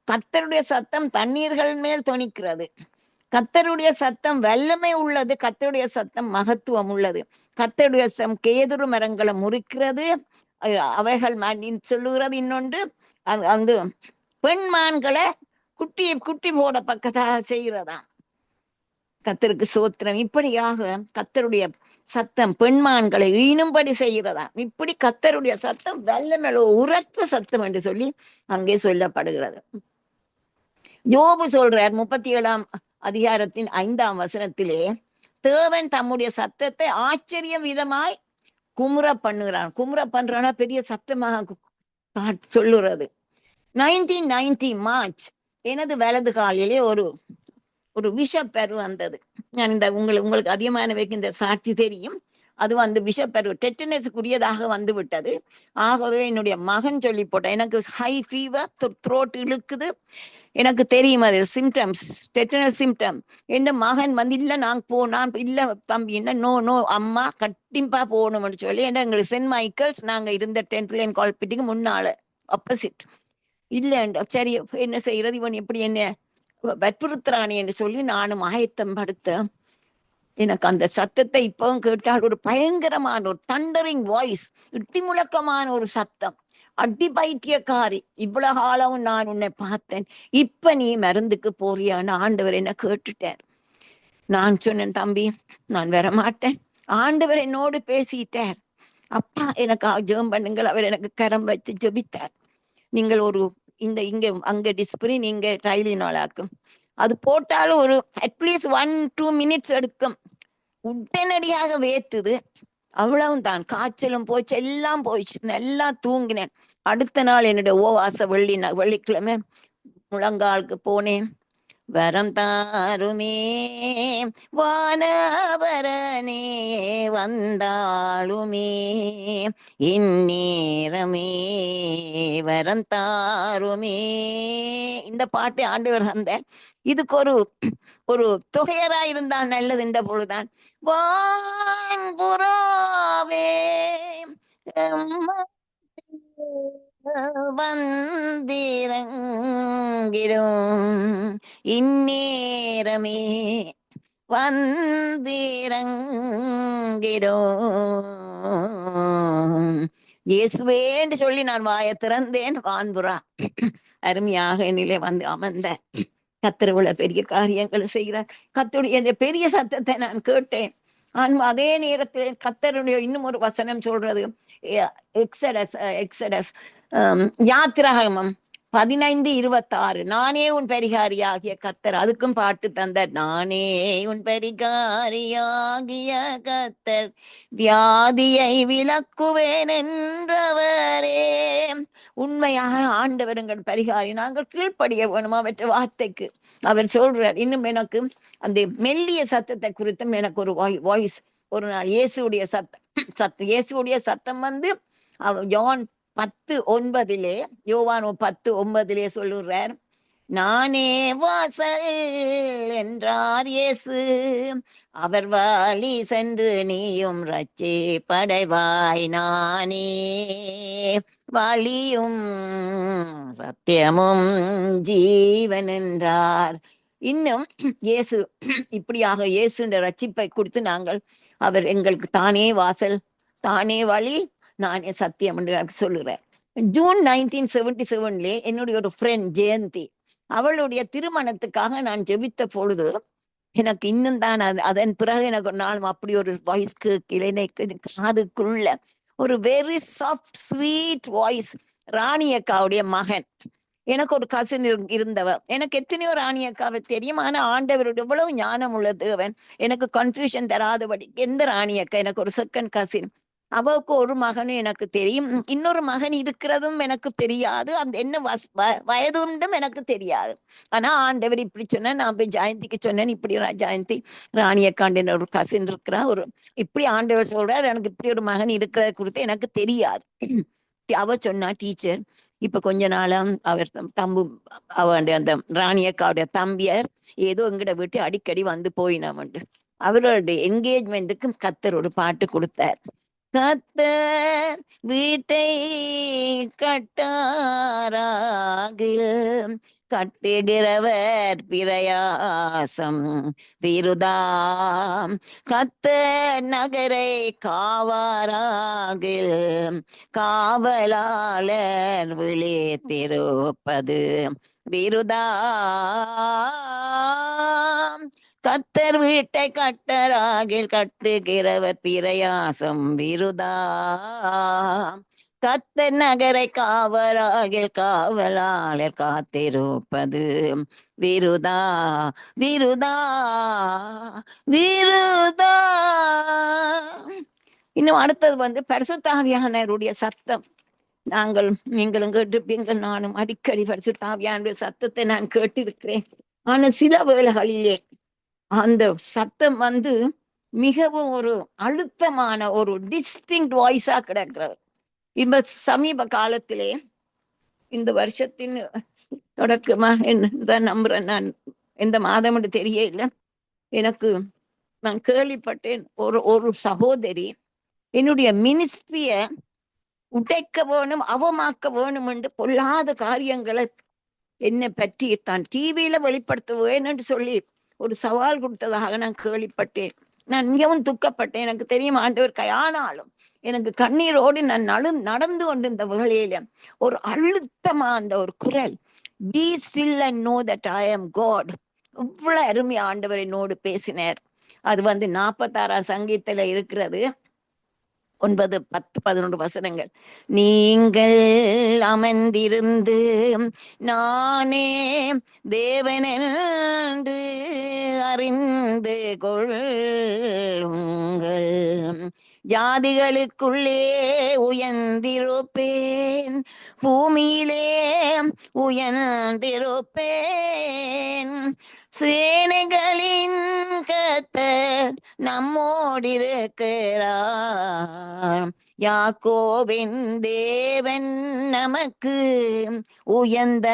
கர்த்தருடைய சத்தம் தண்ணீர்கள் மேல் தொனிக்கிறது. கர்த்தருடைய சத்தம் வல்லமை உள்ளது, கர்த்தருடைய சத்தம் மகத்துவம் உள்ளது. கர்த்தருடைய சத்தம் கேதுரு மரங்களை முறிக்கிறது, அவைகள் சொல்லுகிறது. இன்னொன்று அந்த பெண்மான்களை குட்டி போட பக்கத்தாக செய்கிறதாம். கர்த்தருக்கு சோத்திரம். இப்படியாக கர்த்தருடைய சத்தம் பெண்மான்களை ஈனும்படி செய்கிறதாம். இப்படி கர்த்தருடைய சத்தம் வல்லமையுள்ள உரத்த சத்தம் என்று சொல்லி அங்கே சொல்லப்படுகிறது. யோபு சொல்றார் 37ஆம் அதிகாரத்தின் 5ஆம் வசனத்திலே, தேவன் தம்முடைய சத்தத்தை ஆச்சரிய விதமாய் குமுற பண்ணுகிறான். குமுற பண்றானா பெரிய சத்தமாக சொல்லுறது. 1990 மார்ச் எனது வலது காலிலே ஒரு விஷப்பெரு வந்தது. நான் உங்களுக்கு அதிகமானவைக்கு இந்த சாட்சி தெரியும். அது விஷப்பெரு டெட்டனஸுக்குரியதாக வந்து விட்டது. ஆகவே என்னுடைய மகன் சொல்லி போட்டான், எனக்கு ஹை ஃபீவர், த்ரோட் இழுக்குது, எனக்கு தெரியும் அது சிம்டம்ஸ், டெட்டனஸ் சிம்டம். என் மகன் இல்ல நான் இல்ல தம்பி, என்ன நோ அம்மா கட்டிப்பா போகணும்னு சொல்லி எங்களுக்கு சென்ட் மைக்கேல்ஸ் நாங்க இருந்த 10th லேன் கால்பிட்டிக்கு முன்னால ஆப்போசிட் இல்ல. சரி என்ன செய்யறது, இவன் எப்படி என்ன வற்புறுத்துறானே என்று சொல்லி நானும் ஆயத்தம் படுத்த, எனக்கு அந்த சத்தத்தை இப்பவும் கேட்டால் ஒரு பயங்கரமான ஒரு தண்டரிங் வாய்ஸ், இட்டி முழக்கமான ஒரு சத்தம். அடி பைத்தியக்காரி, இவ்வளவு காலமும் நான் உன்னை பார்த்தேன், இப்ப நீ மருந்துக்கு போறியான்னு ஆண்டவர் என்ன கேட்டுட்டார். நான் சொன்னேன், தம்பி நான் வரமாட்டேன், ஆண்டவர் என்னோடு பேசிட்டார். அப்பா எனக்கு ஜெபம் பண்ணுங்கள். அவர் எனக்கு கரம் வச்சு ஜெபித்தார். நீங்கள் அங்க டிஸ்பிரின், இங்க டைலினால் ஆக்கும், அது போட்டாலும் ஒரு அட்லீஸ்ட் 1-2 மினிட்ஸ் எடுக்கும். உடனடியாக வேத்துது. அவ்வளவும் தான். காய்ச்சலும் போச்சு, எல்லாம் போயிடுச்சு, நல்லா தூங்கினேன். அடுத்த நாள் என்னுடைய ஓவாச வெள்ளிக்கிழமை முழங்காலுக்கு போனேன். வரம் தாருமே வானவரனே வந்தாளுமே இந்நேரமே வரம் தாருமே. இந்த பாட்டை ஆண்டவர் தந்த. இதுக்கு ஒரு தொகையரா இருந்தால் நல்லது. இந்த பொழுதுதான் வான்புறாவே வந்திரங்கிரும் இந்நேரமே வந்திரங்கிரும் இயேசுவேன்னு சொல்லி நான் வாயை திறந்தேன். வான்புறா அருமையாக என்னிலே அமர்ந்த கர்த்தர் பெரிய காரியங்களை செய்கிறார். கர்த்தருடைய இந்த பெரிய சத்தத்தை நான் கேட்டேன். அதே நேரத்தில் கர்த்தருடைய இன்னும் ஒரு வசனம் சொல்றது, எக்ஸடஸ் யாத்திராகமம் 15:26 நானே உன் பரிகாரியாகிய கத்தர். அதுக்கும் பாட்டு தந்தார். நானே உன் பரிகாரியாகிய கத்தர், வியாதியை விலக்குவேன் என்றவரே. உண்மையான ஆண்டவர் எங்கள் பரிகாரி. நாங்கள் கீழ்ப்படிய வேணும் அவற்றை வார்த்தைக்கு. அவர் சொல்றார். இன்னும் எனக்கு அந்த மெல்லிய சத்தத்தை குறித்தும் எனக்கு ஒரு வாய்ஸ் ஒரு நாள் இயேசுடைய இயேசுடைய சத்தம் வந்து யோவான் 10:9 யோவான் 10:9 சொல்லுறார். நானே வாசல் என்றார் இயேசு, அவர் வழி சென்று நீயும் ரட்சிப்படைவாய். நானே வழியும் சத்தியமும் ஜீவன் என்றார். இன்னும் இயேசு இப்படியாக இயேசுன்ற ரட்சிப்பை கொடுத்து நாங்கள் அவர் எங்களுக்கு தானே வாசல், தானே வழி, நானே சத்தியம் என்று சொல்லுறேன். ஜூன் 1977 என்னுடைய ஒரு ஃப்ரெண்ட் ஜெயந்தி, அவளுடைய திருமணத்துக்காக நான் ஜெபித்த பொழுது எனக்கு இன்னும் தான் அதன் பிறகு எனக்கு ஒரு நாளும் அப்படி ஒரு வாய்ஸ் காதுக்குள்ள ஒரு வெரி சாஃப்ட் ஸ்வீட் வாய்ஸ். ராணி அக்காவுடைய மகன், எனக்கு ஒரு கசின் இருந்தவர். எனக்கு எத்தனையோ ராணி அக்காவை தெரியும். ஆனா ஆண்டவருடைய எவ்வளவு ஞானம் உள்ள தேவன், எனக்கு கன்ஃபியூஷன் தராதபடி எந்த ராணி அக்கா, எனக்கு ஒரு செகண்ட் கசின், அவளுக்கு ஒரு மகனும் எனக்கு தெரியும். இன்னொரு மகன் இருக்கிறதும் எனக்கு தெரியாது. அந்த என்ன வயதுண்டும் எனக்கு தெரியாது. ஆனா ஆண்டவர் இப்படி சொன்ன, நான் போய் ஜெயந்திக்கு சொன்னேன், இப்படி ஜெயந்தி ராணியக்காண்டின் ஒரு கசின் இருக்கிறா, ஒரு இப்படி ஆண்டவர் சொல்றாரு, எனக்கு இப்படி ஒரு மகன் இருக்கிறத குறித்து எனக்கு தெரியாது. அவ சொன்னா, டீச்சர் இப்ப கொஞ்ச நாளா அவர் அவனுடைய அந்த ராணியக்காவுடைய தம்பியர் ஏதோ எங்கிட்ட விட்டு அடிக்கடி வந்து போயினாமண்டு. அவர்களுடைய என்கேஜ்மெண்ட்டுக்கு கத்தர் ஒரு பாட்டு கொடுத்தார். கத்தர் வீட்டை கட்டாராகில், கட்டுகிறவர் பிரயாசம் விருதாம். கத்தர் நகரை காவாராகில், காவலாளர் விழித்திருப்பது விருதாம். கத்தர் வீட்டை கட்டராகில், கட்டுகிறவர் பிரயாசம் விருதா. கத்தர் நகரை காவராகில், காவலாளர் காத்திருப்பது விருதா விருதா விருதா. இன்னும் அடுத்தது வந்து பரிசுத்த ஆவியானவருடைய சத்தம். நீங்களும் கேட்டிருப்பீங்கள், நானும் அடிக்கடி பரிசுத்த ஆவியானவருடைய சத்தத்தை நான் கேட்டிருக்கிறேன். ஆனா சில வேளைகளிலே அந்த சத்தம் வந்து மிகவும் ஒரு அழுத்தமான ஒரு டிஸ்டிங்க்ட் வாய்ஸா கிடக்கிறது. இப்ப சமீப காலத்திலே, இந்த வருஷத்தின் தொடக்கமா என்னதான் நம்புறேன் நான், எந்த மாதம் என்று தெரியல, நான் கேள்விப்பட்டேன், ஒரு சகோதரி என்னுடைய மினிஸ்ட்ரிய உடைக்க வேணும், அவமாக்க வேணும் என்று பொல்லாத காரியங்களை என்னை பற்றி தான் டிவியில வெளிப்படுத்துவேன் என்று சொல்லி ஒரு சவால் கொடுத்ததாக நான் கேள்விப்பட்டேன். நான் மிகவும் துக்கப்பட்டேன். எனக்கு தெரியும் ஆண்டவர் கையானாலும் எனக்கு கண்ணீரோடு நான் நடந்து கொண்டு இந்த வேளையில ஒரு அழுத்தமா அந்த ஒரு குரல், be still and know that I am God. இவ்வளவு அருமையா ஆண்டவர் என்னோடு பேசினார். அது வந்து 46ஆம் சங்கீதத்துல இருக்கிறது, 9, 10, 11 வசனங்கள். நீங்கள் அமர்ந்திருந்து நானே தேவனென்று அறிந்து கொள்ளுங்கள், ஜாதிகளுக்குள்ளே உயர்ந்திருப்பேன், பூமியிலே உயர்ந்திருப்பேன். சேனைகளின் கர்த்தர் நம்மோடிருக்கிறார், யாக்கோபின் தேவன் நமக்கு உயர்ந்த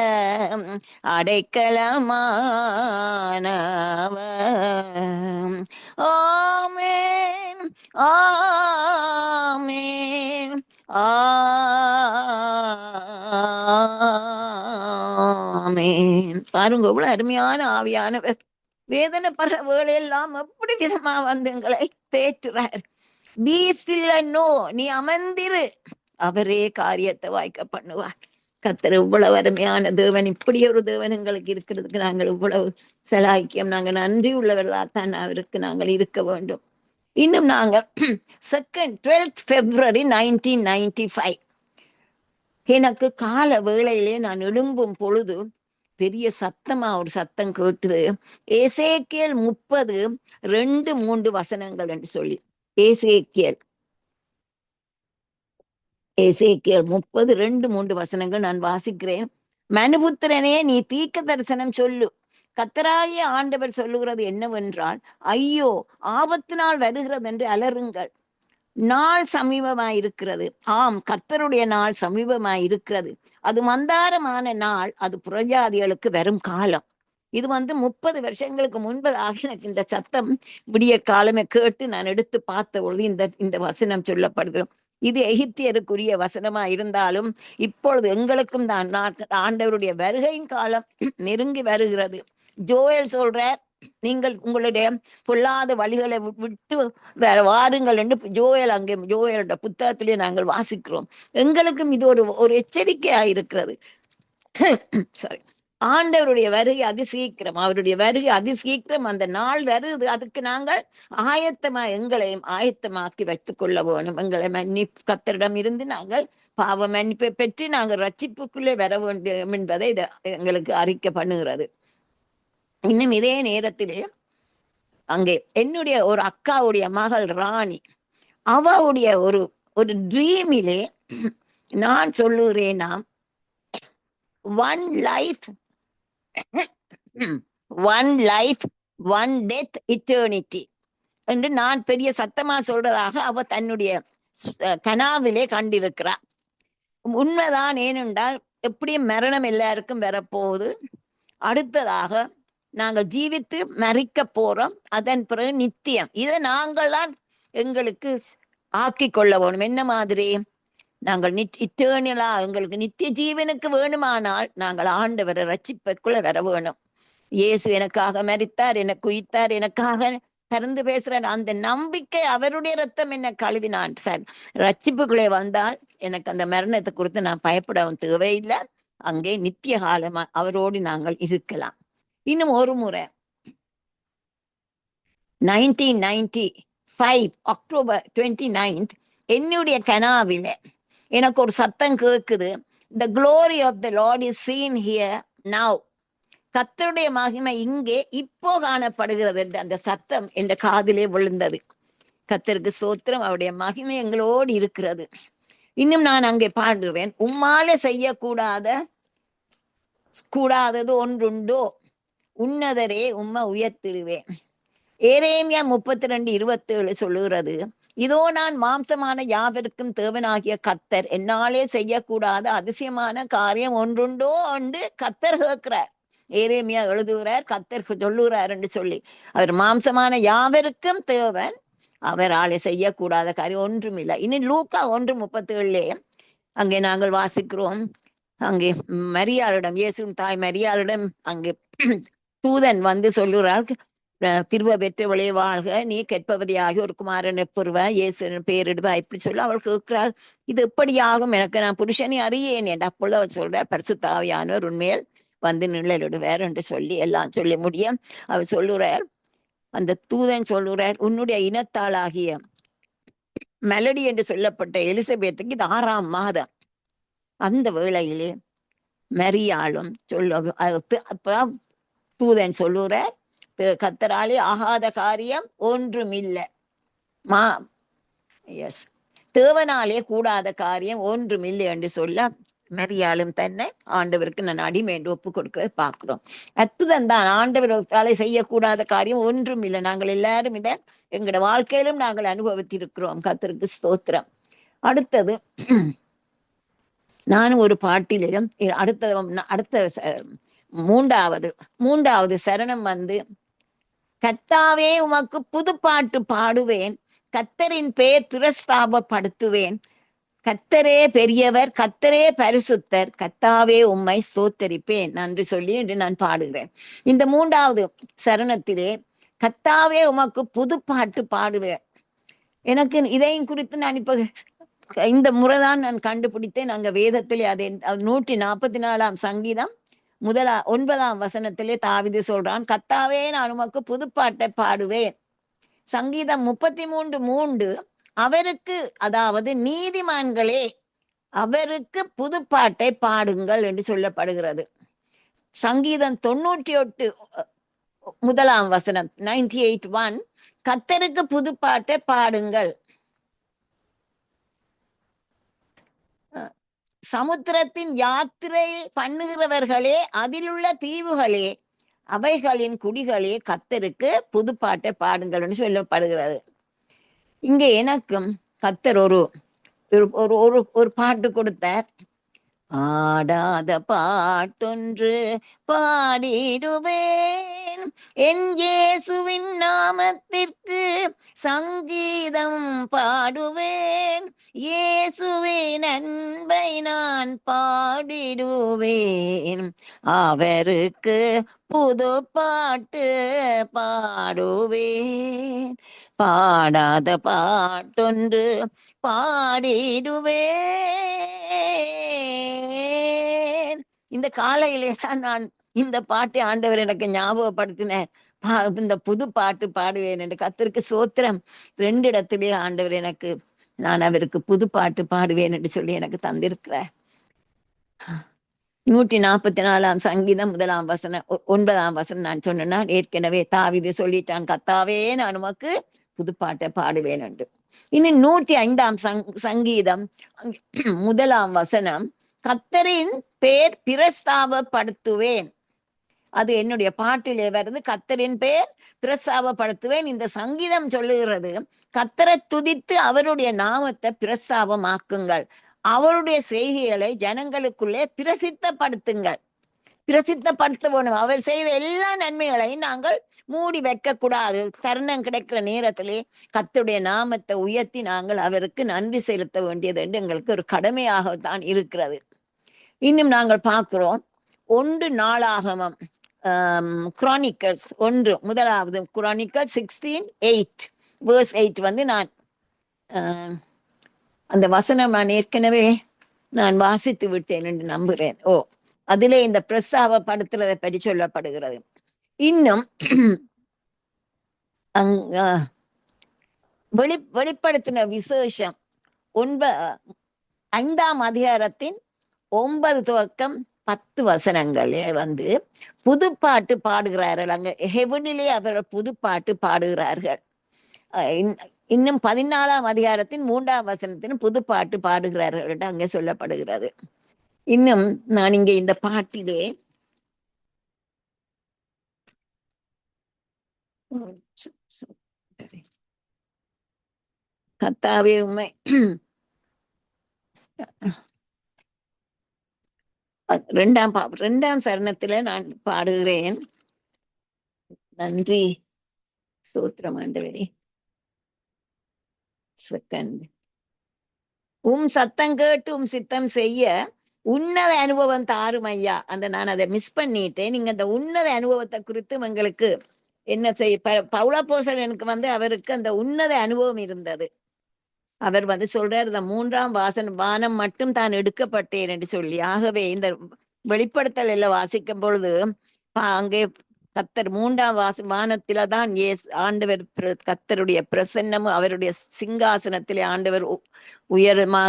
அடைக்கலமானவர். ஆமென் ஆமென் ஆமென். பாருங்க, இவ்வளவு அருமையான ஆவியானவர் வேதனைப்படுற வேலையெல்லாம் எப்படி விதமா வந்து எங்களை தேற்றுறார். பி ஸ்டில் அண்ட் நோ, நீ அமர்ந்திரு, அவரே காரியத்தை வாய்க்க பண்ணுவார். கர்த்தர் இவ்வளவு அருமையான தேவன், இப்படி ஒரு தேவன் எங்களுக்கு இருக்கிறதுக்கு நாங்கள் இவ்வளவு செலாய்க்கியம், நாங்கள் நன்றி உள்ளவர்களாத்தான் அவருக்கு நாங்கள் இருக்க வேண்டும். இன்னும் நாங்கள் 12th February 1995 எனக்கு கால வேளையிலே நான் எழும்பும் பொழுது பெரிய சத்தமா ஒரு சத்தம் கேட்டுது. எசேக்கியேல் 30:2-3 வசனங்கள் என்று சொல்லி, எசேக்கியேல் 30:2-3 வசனங்கள் நான் வாசிக்கிறேன். மனுபுத்திரனே, நீ தீர்க்க தரிசனம் சொல்லு. கர்த்தராகிய ஆண்டவர் சொல்லுகிறது என்னவென்றால், ஐயோ, ஆபத்து நாள் வருகிறது என்று அலறுங்கள். நாள் சமீபமாயிருக்கிறது. ஆம், கர்த்தருடைய நாள் சமீபமாயிருக்கிறது. அது மந்தாரமான நாள். அது புறஜாதிகளுக்கு வரும் காலம். இது 30 வருஷங்களுக்கு முன்பதாக எனக்கு இந்த சத்தம் விடிய காலமே கேட்டு நான் எடுத்து பார்த்த பொழுது இந்த வசனம் சொல்லப்படுது. இது எகிப்தியருக்குரிய வசனமா இருந்தாலும் இப்பொழுது எங்களுக்கும் தான் ஆண்டவருடைய வருகையின் காலம் நெருங்கி வருகிறது. ஜோயல் சொல்றார், நீங்கள் உங்களுடைய பொல்லாத வழிகளை விட்டு வேற வாருங்கள் என்று ஜோயலோட புத்தகத்திலே நாங்கள் வாசிக்கிறோம். எங்களுக்கும் இது ஒரு எச்சரிக்கையா இருக்கிறது. சாரி, ஆண்டவருடைய வருகை அதிசீக்கிரம், அவருடைய வருகை அதிசீக்கிரம். அந்த நாள் வருது. அதுக்கு நாங்கள் எங்களையும் ஆயத்தமாக்கி வைத்துக் கொள்ள வேணும். எங்களை கர்த்தரிடம் இருந்து நாங்கள் பாவ மன்னிப்பை பெற்று நாங்கள் ரட்சிப்புக்குள்ளே வர வேண்டும் என்பதை எங்களுக்கு அறிக்கை பண்ணுகிறது. இன்னும் இதே நேரத்திலே அங்கே என்னுடைய ஒரு அக்காவுடைய மகள் ராணி, அவளுடைய ஒரு ட்ரீமிலே நான் சொல்லுகிறேனா, one life one death eternity என்று நான் பெரிய சத்தமா சொல்றதாக அவ தன்னுடைய கனாவிலே கண்டிருக்கிறார். உண்மைதான். ஏனென்றால் எப்படியும் மரணம் எல்லாருக்கும் வரப்போகுது. அடுத்ததாக நாங்கள் ஜீவித்து மறிக்க போறோம். அதன் பிறகு நித்தியம். இதை நாங்கள்தான் எங்களுக்கு ஆக்கி கொள்ள வேணும். என்ன மாதிரி? நாங்கள் இட்டர்னலா எங்களுக்கு நித்திய ஜீவனுக்கு வேணுமானால் நாங்கள் ஆண்டவரை ரட்சிப்புக்குள்ள வர வேணும். இயேசு எனக்காக மரித்தார், எனக்கு உயிர்த்தார், எனக்காக பறந்து பேசுறார். அந்த நம்பிக்கை, அவருடைய ரத்தம் என்ன கழுவினான் சார். ரட்சிப்புக்குள்ளே வந்தால் எனக்கு அந்த மரணத்தை குறித்து நான் பயப்படவும் தேவையில்லை. அங்கே நித்திய காலமா அவரோடு நாங்கள் இருக்கலாம். இன்னும் ஒரு முறை 1995 October 29 என்னுடைய கனாவில எனக்கு ஒரு சத்தம் கேட்குது. The glory of the Lord is seen here now. கர்த்தருடைய மகிமை இங்கே இப்போ காணப்படுகிறது என்று அந்த சத்தம் என்ற காதிலே விழுந்தது. கர்த்தருக்கு ஸ்தோத்திரம். அவருடைய மகிமை எங்களோடு இருக்கிறது. இன்னும் நான் அங்கே பாடுகிறேன், உம்மால கூடாதது ஒன்றுண்டோ, உன்னதரே உம்மை உயர்த்திடுவேன். எரேமியா 32:27 சொல்லுகிறது, இதோ நான் மாம்சமான யாவருக்கும் தேவனாகிய கர்த்தர், என்னாலே செய்யக்கூடாத அதிசயமான காரியம் ஒன்றுண்டோ என்று கர்த்தர் கேட்கிறார். எரேமியா எழுதுகிறார், கர்த்தர் சொல்லுகிறார் என்று சொல்லி. அவர் மாம்சமான யாவருக்கும் தேவன், அவராலே செய்யக்கூடாத காரியம் ஒன்றும் இல்லை. இனி லூக்கா 1:37 அங்கே நாங்கள் வாசிக்கிறோம். அங்கே மரியாளிடம், இயேசுவின் தாய் மரியாளிடம் அங்கே தூதன் வந்து சொல்லுகிறார், திருவ பெற்றவளே வாழ்க, நீ கற்பவதியாகி ஒரு குமாரனை பெறுவ, இயேசு பேரிடுவா. இப்படி சொல்ல அவள் கேட்கிறாள், இது எப்படியாகும், எனக்கு நான் புருஷனை அறியேன் என்று. அப்பொழுது அவள் சொல்றார், பரிசுத்த ஆவியானவர் உண்மையில் வந்து நிழலிடுவார் என்று சொல்லி எல்லாம் சொல்லி முடிய அவர் சொல்லுறார், அந்த தூதன் சொல்லுறார், உன்னுடைய இனத்தாளாகிய மெலடி என்று சொல்லப்பட்ட எலிசபெத்துக்கு இது 6ஆம் மாதம். அந்த வேளையிலே மரியாளும் அப்பதான் தூதன் சொல்லுறார், கர்த்தராலே ஆகாத காரியம் ஒன்றும் இல்லை. தேவனாலே கூடாத காரியம் ஒன்றும் இல்லை என்று சொல்ல மரியாளும் தன்னை ஆண்டவருக்கு நான் அடிமை என்று ஒப்பு கொடுக்கிறத பார்க்கிறோம். அற்புதம் தான். ஆண்டவராலே செய்யக்கூடாத காரியம் ஒன்றும் இல்லை. நாங்கள் எல்லாரும் இதை எங்களோட வாழ்க்கையிலும் நாங்கள் அனுபவித்திருக்கிறோம். கர்த்தருக்கு ஸ்தோத்திரம். அடுத்தது நானும் ஒரு பாட்டிலும் அடுத்த மூன்றாவது சரணம் வந்து, கர்த்தாவே உமக்கு புதுப்பாட்டு பாடுவேன், கர்த்தரின் பெயர் பிரஸ்தாபப்படுத்துவேன், கர்த்தரே பெரியவர், கர்த்தரே பரிசுத்தர், கர்த்தாவே உம்மை ஸ்தோத்தரிப்பேன் நன்றி சொல்லி என்று நான் பாடுகிறேன். இந்த 3வது சரணத்திலே கர்த்தாவே உமக்கு புதுப்பாட்டு பாடுவேன். எனக்கு இதையும் குறித்து நான் இப்ப இந்த முறைதான் நான் கண்டுபிடித்தேன். அங்க வேதத்திலே அதை 144ஆம் சங்கீதம் 9ஆம் வசனத்திலே தாவீது சொல்றான், கர்த்தாவே நான் உமக்கு புதுப்பாட்டை பாடுவேன். சங்கீதம் 33:3 அவருக்கு, அதாவது நீதிமான்களே அவருக்கு புதுப்பாட்டை பாடுங்கள் என்று சொல்லப்படுகிறது. சங்கீதம் 98 முதலாம் வசனம் 98:1 கர்த்தருக்கு புதுப்பாட்டை பாடுங்கள். சமுத்திரத்தின் யாத்திரை பண்ணுகிறவர்களே, அதிலுள்ள தீவுகளே, அவைகளின் குடிகளே, கர்த்தருக்கு புதுப்பாட்டை பாடுங்கள் என்று சொல்லப்படுகிறது. இங்கே எனக்கும் கர்த்தர் ஒரு ஒரு பாட்டு கொடுத்தார். பாடாத பாட்டொன்று பாடிடுவேன், என் இயேசுவின் நாமத்திற்கு சங்கீதம் பாடுவேன், இயேசுவின் அன்பை நான் பாடிடுவேன், அவருக்கு புது பாட்டு பாடுவேன், பாடாத பாட்டொன்று பாடிடுவேன். இந்த காலையிலே தான் நான் இந்த பாட்டை ஆண்டவர் எனக்கு ஞாபகப்படுத்தினார். இந்த புது பாட்டு பாடுவேன் என்று. கர்த்தருக்கு சோத்திரம். 2 இடத்திலே ஆண்டவர் எனக்கு நான் அவருக்கு புது பாட்டு பாடுவேன் என்று சொல்லி எனக்கு தந்திருக்கிறார். 144 சங்கீதம் 1 வசனம் 9 வசனம் நான் சொன்னா ஏற்கனவே தாவீது சொல்லிட்டான், கர்த்தாவே நான் உமக்கு புதுப்பாட்டை பாடுவேன் என்று. இனி 105 சங்கீதம் 1 வசனம், கர்த்தரின் பேர் பிரஸ்தாபப்படுத்துவேன். அது என்னுடைய பாட்டிலே வருது, கர்த்தரின் பேர் பிரஸ்தாபப்படுத்துவேன். இந்த சங்கீதம் சொல்லுகிறது, கர்த்தரை துதித்து அவருடைய நாமத்தை பிரஸ்தாபமாக்குங்கள், அவருடைய செய்கைகளை ஜனங்களுக்குள்ளே பிரசித்தப்படுத்துங்கள். பிரசித்தப்படுத்த வேணும். அவர் செய்த எல்லா நன்மைகளையும் நாங்கள் மூடி வைக்க கூடாது. தருணம் கிடைக்கிற நேரத்திலே கர்த்தருடைய நாமத்தை உயர்த்தி நாங்கள் அவருக்கு நன்றி செலுத்த வேண்டியது என்று எங்களுக்கு ஒரு கடமையாகத்தான் இருக்கிறது. இன்னும் நாங்கள் பார்க்கிறோம் 1 நாளாகமம் குரானிக்கல்ஸ் 1 குரானிக்கல் 16:8 verse 8 வந்து நான் அந்த வசனம் நான் ஏற்கனவே நான் வாசித்து விட்டேன் என்று நம்புகிறேன். அதிலே இந்த பிரஸ்தாபப்படுத்துறதை பற்றி சொல்லப்படுகிறது. இன்னும் வெளிப்படுத்தின விசேஷம் 5ஆம் அதிகாரத்தின் 9 துவக்கம் 10 வசனங்களே வந்து புதுப்பாட்டு பாடுகிறார்கள். அங்க ஹெவனிலே அவர்கள் புதுப்பாட்டு பாடுகிறார்கள். இன்னும் 14ஆம் அதிகாரத்தின் 3ஆம் வசனத்தின் புதுப்பாட்டு பாடுகிறார்கள் என்று அங்கே சொல்லப்படுகிறது. இன்னும் நான் இங்கே இந்த பாட்டிலே கர்த்தாவே உம்மை 2ஆம் சரணத்தில நான் பாடுகிறேன். நன்றி ஸ்தோத்திரம் ஆண்டவரே. உம் சத்தம் கேட்டு உம் சித்தம் செய்ய உன்னத அனுபவம் தாரும் ஐயா. நான் அதை மிஸ் பண்ணிட்டேன். நீங்க அந்த உன்னத அனுபவத்தை குறித்து எங்களுக்கு என்ன செய்ய பவுலப்போஸ்தலனுக்கு வந்து அவருக்கு அந்த உன்னத அனுபவம் இருந்தது. அவர் வந்து சொல்றார், இந்த 3ஆம் வானம் மட்டும் தான் எடுக்கப்பட்டேன் என்று சொல்லி. ஆகவே இந்த வெளிப்படுத்தல் எல்லாம் வாசிக்கும் பொழுது அங்கே கர்த்தர் 3ஆம் வானத்தில தான் ஆண்டவர் கர்த்தருடைய பிரசன்னமும் அவருடைய சிங்காசனத்திலே ஆண்டவர் உயரமா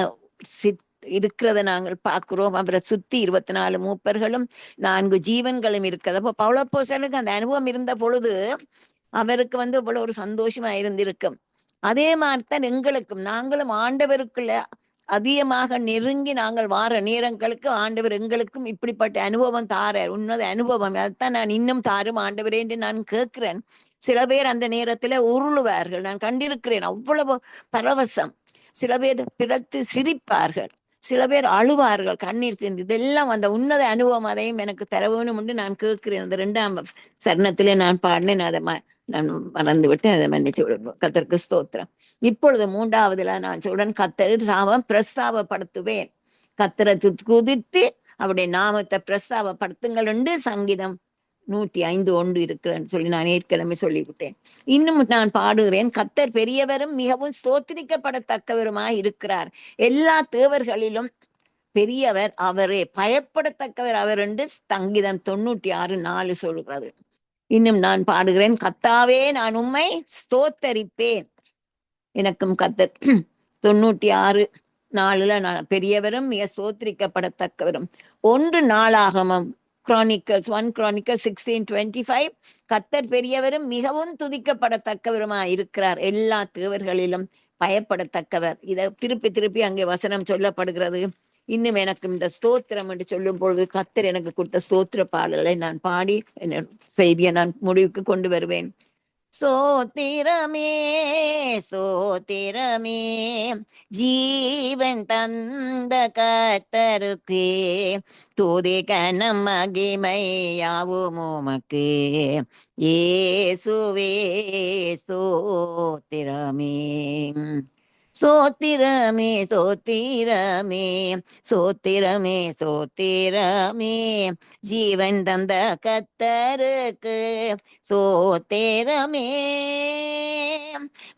இருக்கிறத நாங்கள் பார்க்கிறோம். அவரை சுத்தி 24 மூப்பர்களும் 4 ஜீவன்களும் இருக்கிறது. அப்போ பவுலப்போஸ்தலனுக்கு அந்த அனுபவம் இருந்த பொழுது அவருக்கு வந்து இவ்வளவு ஒரு சந்தோஷமா இருந்திருக்கும். அதே மாதிரிதான் எங்களுக்கும், நாங்களும் ஆண்டவருக்குள்ள அதிகமாக நெருங்கி நாங்கள் வார நேரங்களுக்கு ஆண்டவர் எங்களுக்கும் இப்படிப்பட்ட அனுபவம் தாரார், உன்னத அனுபவம். அதைத்தான் நான் இன்னும் தாரும் ஆண்டவரே என்று நான் கேட்கிறேன். சில பேர் அந்த நேரத்துல உருளுவார்கள், நான் கண்டிருக்கிறேன். அவ்வளவு பரவசம். சில பேர் பிறத்து சிரிப்பார்கள், சில பேர் அழுவார்கள், கண்ணீர் சிந்தி. இதெல்லாம் அந்த உன்னத அனுபவம் அதையும் எனக்கு தர வேணும் என்று நான் கேட்கிறேன். அந்த 2ஆம் சரணத்திலே நான் பாடினேன், அதை நான் மறந்து விட்டு அதை மன்னித்து விடுவோம். கர்த்தருக்கு ஸ்தோத்திரம். இப்பொழுது 3ஆவதுல நான் சொல்றேன், கர்த்தர் நாமம் பிரஸ்தாபப்படுத்துவேன். கர்த்தரை குதித்து அவருடைய நாமத்தை பிரஸ்தாபப்படுத்துங்கள் என்று சங்கீதம் 105:1 இருக்கிறேன்னு சொல்லி நான் ஏற்கனவே சொல்லிவிட்டேன். இன்னும் நான் பாடுகிறேன், கர்த்தர் பெரியவரும் மிகவும் ஸ்தோத்திரிக்கப்படத்தக்கவருமாய் இருக்கிறார். எல்லா தேவர்களிலும் பெரியவர் அவரே, பயப்படத்தக்கவர் அவர் என்று சங்கீதம் 96:4 சொல்கிறது. இன்னும் நான் பாடுகிறேன், கர்த்தாவே நான் உம்மை ஸ்தோத்தரிப்பேன். எனக்கும் கர்த்தர் 96 4 பெரியவரும் மிக சோத்திரிக்கப்படத்தக்கவரும். 1 நாளாகமம் Chronicles 1 Chronicles 16:25 கர்த்தர் பெரியவரும் மிகவும் துதிக்கப்படத்தக்கவருமாய் இருக்கிறார், எல்லா தேவர்களிலும் பயப்படத்தக்கவர். இதை திருப்பி திருப்பி அங்கே வசனம் சொல்லப்படுகிறது. இன்னும் எனக்கு இந்த ஸ்தோத்திரம் என்று சொல்லும் பொழுது கர்த்தர் எனக்கு கொடுத்த ஸ்தோத்திர பாடலை நான் பாடி என் செய்தியை நான் முடிவுக்கு கொண்டு வருவேன். சோத்திரமே சோத்திரமே ஜீவன் தந்த கர்த்தருக்கே, துதி கனம் மகிமை யாவும் உமக்கே, இயேசுவே சோத்திரமே. சோத்திரமே சோத்திரமே சோத்திரமே சோத்திரமே ஜீவன் தந்த கர்த்தருக்கு சோத்திரமே.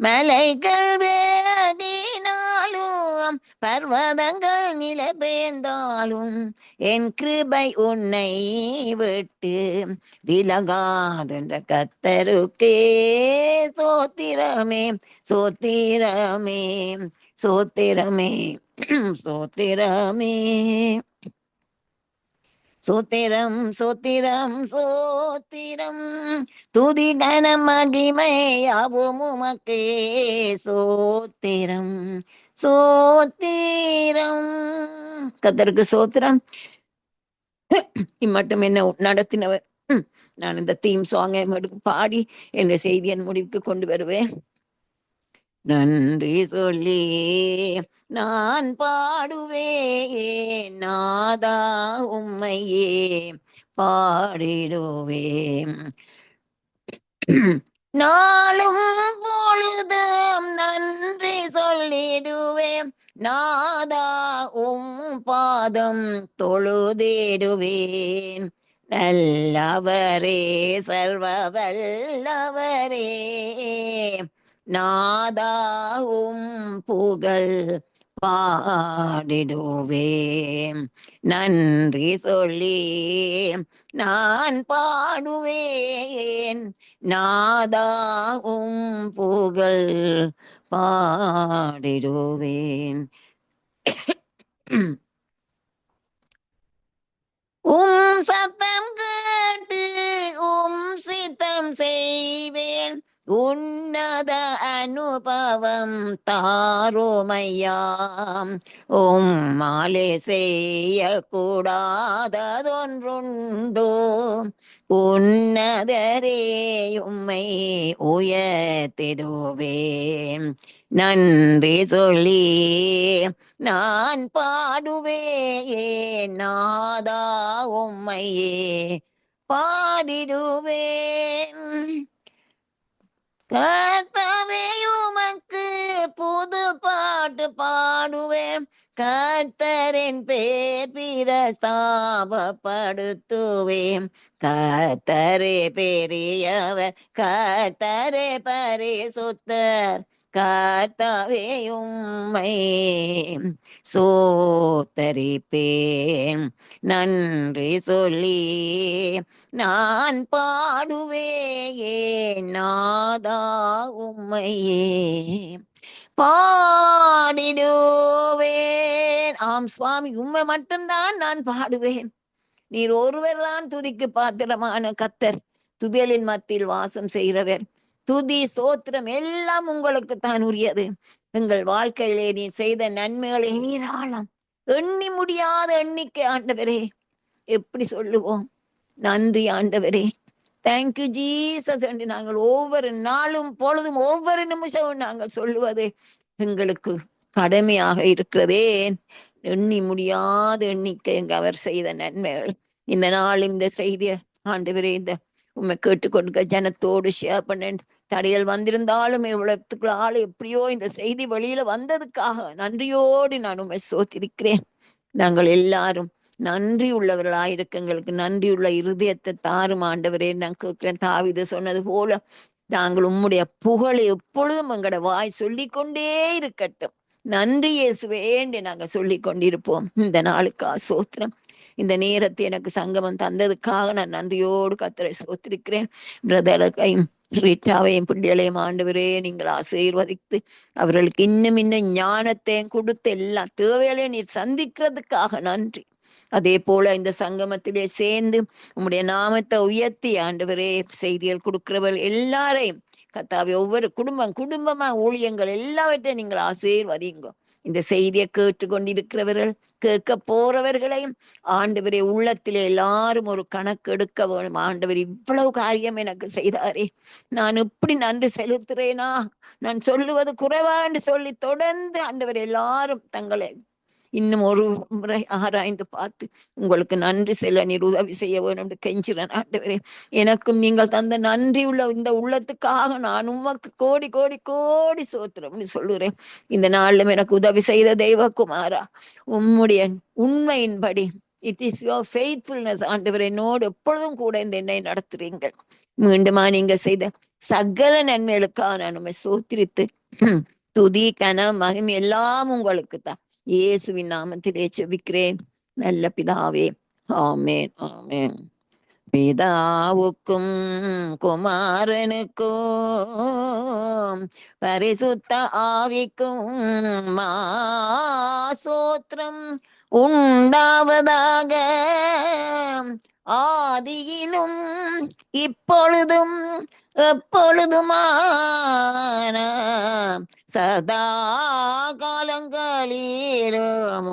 மலைகள் வேதினாலும் பர்வதங்கள் நிலைபெயர்ந்தாலும் என் கிருபை உன்னை விட்டு விலகாதென்ற கர்த்தருக்கே சோத்திரமே சோத்திரமே சோத்திரமே சோத்திரமே. சோத்திரம் சோத்திரம் சோத்திரம் துதி கனம் மகிமை யாவும் உமக்கே சோத்திரம் சோத்திரம். கர்த்தருக்கு சோத்திரம். இம்மட்டும் என்ன நடத்தினவர். நான் இந்த தீம் சாங்கை பாடி என்ற செய்தியை முடிவுக்கு கொண்டு வருவேன். நன்றி சொல்லி நான் பாடுவேன், நாதா உம்மையே பாடிடுவேன். நாளும் பொழுதும் நன்றி சொல்லிடுவேன், நாதா உம் பாதம் தொழுதிடுவேன். நல்லவரே சர்வ வல்லவரே, நாதாவும் புகழ் பாடிடுவேன். நன்றி சொல்லி நான் பாடுவேன், நாதாவும் புகழ் பாடிடுவேன். உம் சத்தம் கேட்டு உம் சித்தம் செய்வேன், உன்னத அனுபவம் தாரோமையாம். உம்மாலே செய்ய கூடாததொன்றுண்டோ, உன்னதரே உம்மை உயர்த்திடுவேன். நன்றி சொல்லி நான் பாடுவேன், நாதா உம்மையே பாடிடுவேன். கர்த்தாவே உமக்கு புது பாட்டு பாடுவேன், கர்த்தரின் பேர் பிரஸ்தாபப்படுத்துவேன். கர்த்தரே பெரியவர், கர்த்தரே பரிசுத்தர், கர்த்தாவே உம்மை சோத்தரிப்பேன். நன்றி சொல்லி நான் பாடுவேன், நாதா உம்மையே பாடிடுவேன். ஆம் சுவாமி, உம்மை மட்டும்தான் நான் பாடுவேன். நீர் ஒருவர் தான் துதிக்கு பாத்திரமான கர்த்தர், துதியலின் மத்தியில் வாசம் செய்கிறவர். துதி சோத்திரம் எல்லாம் உங்களுக்கு தான் உரியது. எங்கள் வாழ்க்கையிலே நீ செய்த நன்மைகள் ஏராளம், எண்ணி முடியாத எண்ணிக்கை ஆண்டவரே. எப்படி சொல்லுவோம்? நன்றி ஆண்டவரே, தேங்க்யூ ஜீசஸ் என்று நாங்கள் ஒவ்வொரு நாளும் பொழுதும் ஒவ்வொரு நிமிஷமும் நாங்கள் சொல்லுவது எங்களுக்கு கடமையாக இருக்கிறதே. எண்ணி முடியாத எண்ணிக்கை அவர் செய்த நன்மைகள். இந்த நாள் இந்த செய்திய ஆண்டவரே, இந்த உண்மை கேட்டுக்கொண்டு ஜனத்தோடு ஷேர் பண்ண தடைகள் வந்திருந்தாலும் இவ்வளவுக்குள்ள ஆள் எப்படியோ இந்த செய்தி வெளியில வந்ததுக்காக நன்றியோடு நான் உண்மை சோத்திருக்கிறேன். நாங்கள் எல்லாரும் நன்றி உள்ளவர்களாயிருக்க எங்களுக்கு நன்றியுள்ள இருதயத்தை தாரும் ஆண்டவரே. நான் கேட்கிறேன், தாவீது சொன்னது போல நாங்கள் உம்முடைய புகழை எப்பொழுதும் எங்களோட வாய் சொல்லிக்கொண்டே இருக்கட்டும். நன்றி இயேசுவே என்று நாங்க சொல்லி கொண்டிருப்போம். இந்த நாளுக்கா சோத்திரம். இந்த நேரத்தை எனக்கு சங்கமம் தந்ததுக்காக நான் நன்றியோடு கர்த்தரை சோத்திருக்கிறேன். பிரதரையும் ரீட்டாவையும் பிள்ளைகளையும் ஆண்டவரே நீங்கள் ஆசீர்வதித்து அவர்களுக்கு இன்னும் ஞானத்தையும் கொடுத்து எல்லா தேவைகளையும் நீர் சந்திக்கிறதுக்காக நன்றி. அதே போல இந்த சங்கமத்திலே சேர்ந்து உம்முடைய நாமத்தை உயர்த்தி ஆண்டவரே செய்திகள் கொடுக்கிறவர்கள் எல்லாரையும் கர்த்தாவே ஒவ்வொரு குடும்பமா ஊழியங்கள் எல்லாவற்றையும் நீங்கள் ஆசீர்வதிங்க. இந்த செய்தியை கேட்டுக்கொண்டிருக்கிறவர்கள் கேட்க போறவர்களையும் ஆண்டவரே உள்ளத்திலே எல்லாரும் ஒரு கணக்கு எடுக்க வேணும். ஆண்டவர் இவ்வளவு காரியம் எனக்கு செய்தாரே, நான் எப்படி நன்றி செலுத்துறேனா, நான் சொல்லுவது குறைவான்னு சொல்லி தொடர்ந்து ஆண்டவர் எல்லாரும் தங்களை இன்னும் ஒரு முறை ஆராய்ந்து பார்த்து உங்களுக்கு நன்றி செல்ல நீர் உதவி செய்ய வேணும் என்று கெஞ்சிறேன் ஆண்டவரே. எனக்கும் நீங்கள் தந்த நன்றி உள்ள இந்த உள்ளத்துக்காக நான் உமக்கு கோடி கோடி கோடி சோத்திரம்னு சொல்லுறேன். இந்த நாளிலும் எனக்கு உதவி செய்த தெய்வகுமாரா, உம்முடைய உண்மையின்படி இட் இஸ் யுவர் ஃபெய்த்ஃபுல்னஸ் ஆண்டவர் என்னோடு எப்பொழுதும் கூட இந்த என்னை நடத்துறீங்க. மீண்டுமா நீங்க செய்த சகல நன்மைகளுக்காக நான் உண்மை சோத்திரித்து துதி கன மகிமை எல்லாம் உங்களுக்கு தான் இயேசுவின் நாமத்திலே ஜெபிக்கிறேன் நல்ல பிதாவே, ஆமேன் ஆமேன். பிதாவுக்கும் குமாரனுக்கும் பரிசுத்த ஆவிக்கும் மாசோத்திரம் உண்டாவதாக, ஆதியிலும் இப்பொழுதும் எப்பொழுதுமான சதா காலங்களிலும்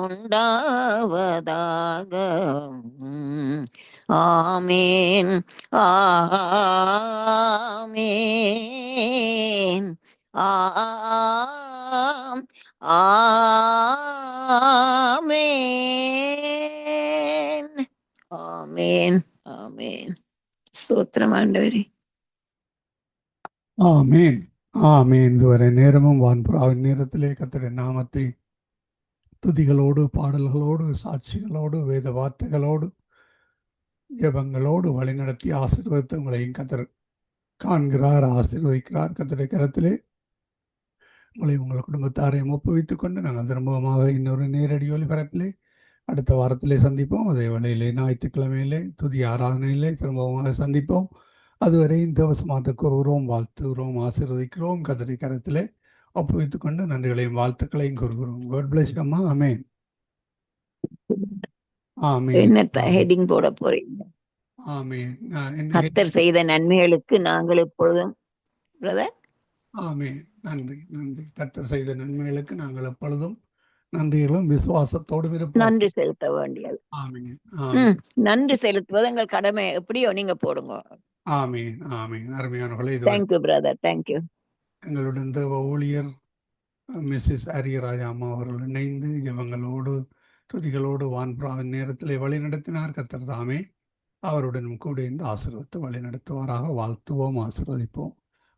உண்டாவதாக. ஆமேன் ஆமேன் ஆமேன் ஆமேன் ஆமேன். ஸ்தோத்திரம் ஆண்டவரே. ஆமேன் ஆமேன். இதுவரை நேரமும் வான்புறாவின் நேரத்திலே கர்த்தருடைய நாமத்தை துதிகளோடு பாடல்களோடு சாட்சிகளோடு வேத வார்த்தைகளோடு ஜெபங்களோடு வழிநடத்தி ஆசீர்வதித்து உங்களையும் கர்த்தர் காண்கிறார், ஆசீர்வதிக்கிறார். கர்த்தருடைய கரத்திலே உங்களையும் உங்கள் குடும்பத்தாரையும் ஒப்புவித்துக் கொண்டு நாங்கள் திரும்பமாக இன்னொரு நேரடி ஒலிபரப்பிலே அடுத்த வாரத்திலே சந்திப்போம். அதே வேளையிலே ஞாயிற்றுக்கிழமையிலே துதி ஆராதனையிலே திரும்பமாக சந்திப்போம். அதுவரை இந்த வசமாக கூறுகிறோம், வாழ்த்துகிறோம், ஆசீர்வதிக்கிறோம். கர்த்தருடைய கரத்திலே ஒப்புவித்துக் கொண்டு நன்றிகளையும் வாழ்த்துக்களையும் கூறுகிறோம். காட் பிளஸ் யூ அம்மா. ஆமென் ஆமென். என்ன ஹெட்டிங் போட போறீங்க? ஆமென். கர்த்தர் செய்த நன்மைகளுக்கு நாங்கள் எப்பொழுதும் பிரதர் ஆமென். நன்றி நன்றி. கர்த்தர் செய்த நன்மைகளுக்கு நாங்கள் எப்பொழுதும் நன்றிகளும் விசுவாசத்தோடு இருப்போம். நன்றி செலுத்த வேண்டியது. ஆமென் ஆமென். நன்றி செலுத்துவது எங்கள் கடமை. எப்படியோ நீங்க போடுங்க. ஆமென் ஆமென். அருமையானவர்களே, தேங்க்யூ பிரதர், தேங்க்யூ. எங்களுடன் தேவ ஊழியர் மிஸ்ஸஸ் ஆரியராஜா அம்மா அவர்கள் இணைந்து ஜெபங்களோடு துதிகளோடு வான்புறாவின் நேரத்திலே வழி நடத்தினார். கர்த்தர் தாமே அவருடன் கூட இந்த ஆசீர்வத்தை வழி நடத்துவாராக. வாழ்த்துவோம், ஆசீர்வதிப்போம்.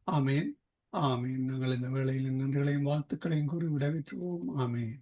ஆமேன் ஆமேன். நாங்கள் இந்த வேளையில் நன்றிகளையும் வாழ்த்துக்களையும் கூறி விடைபெற்றுவோம். ஆமேன்.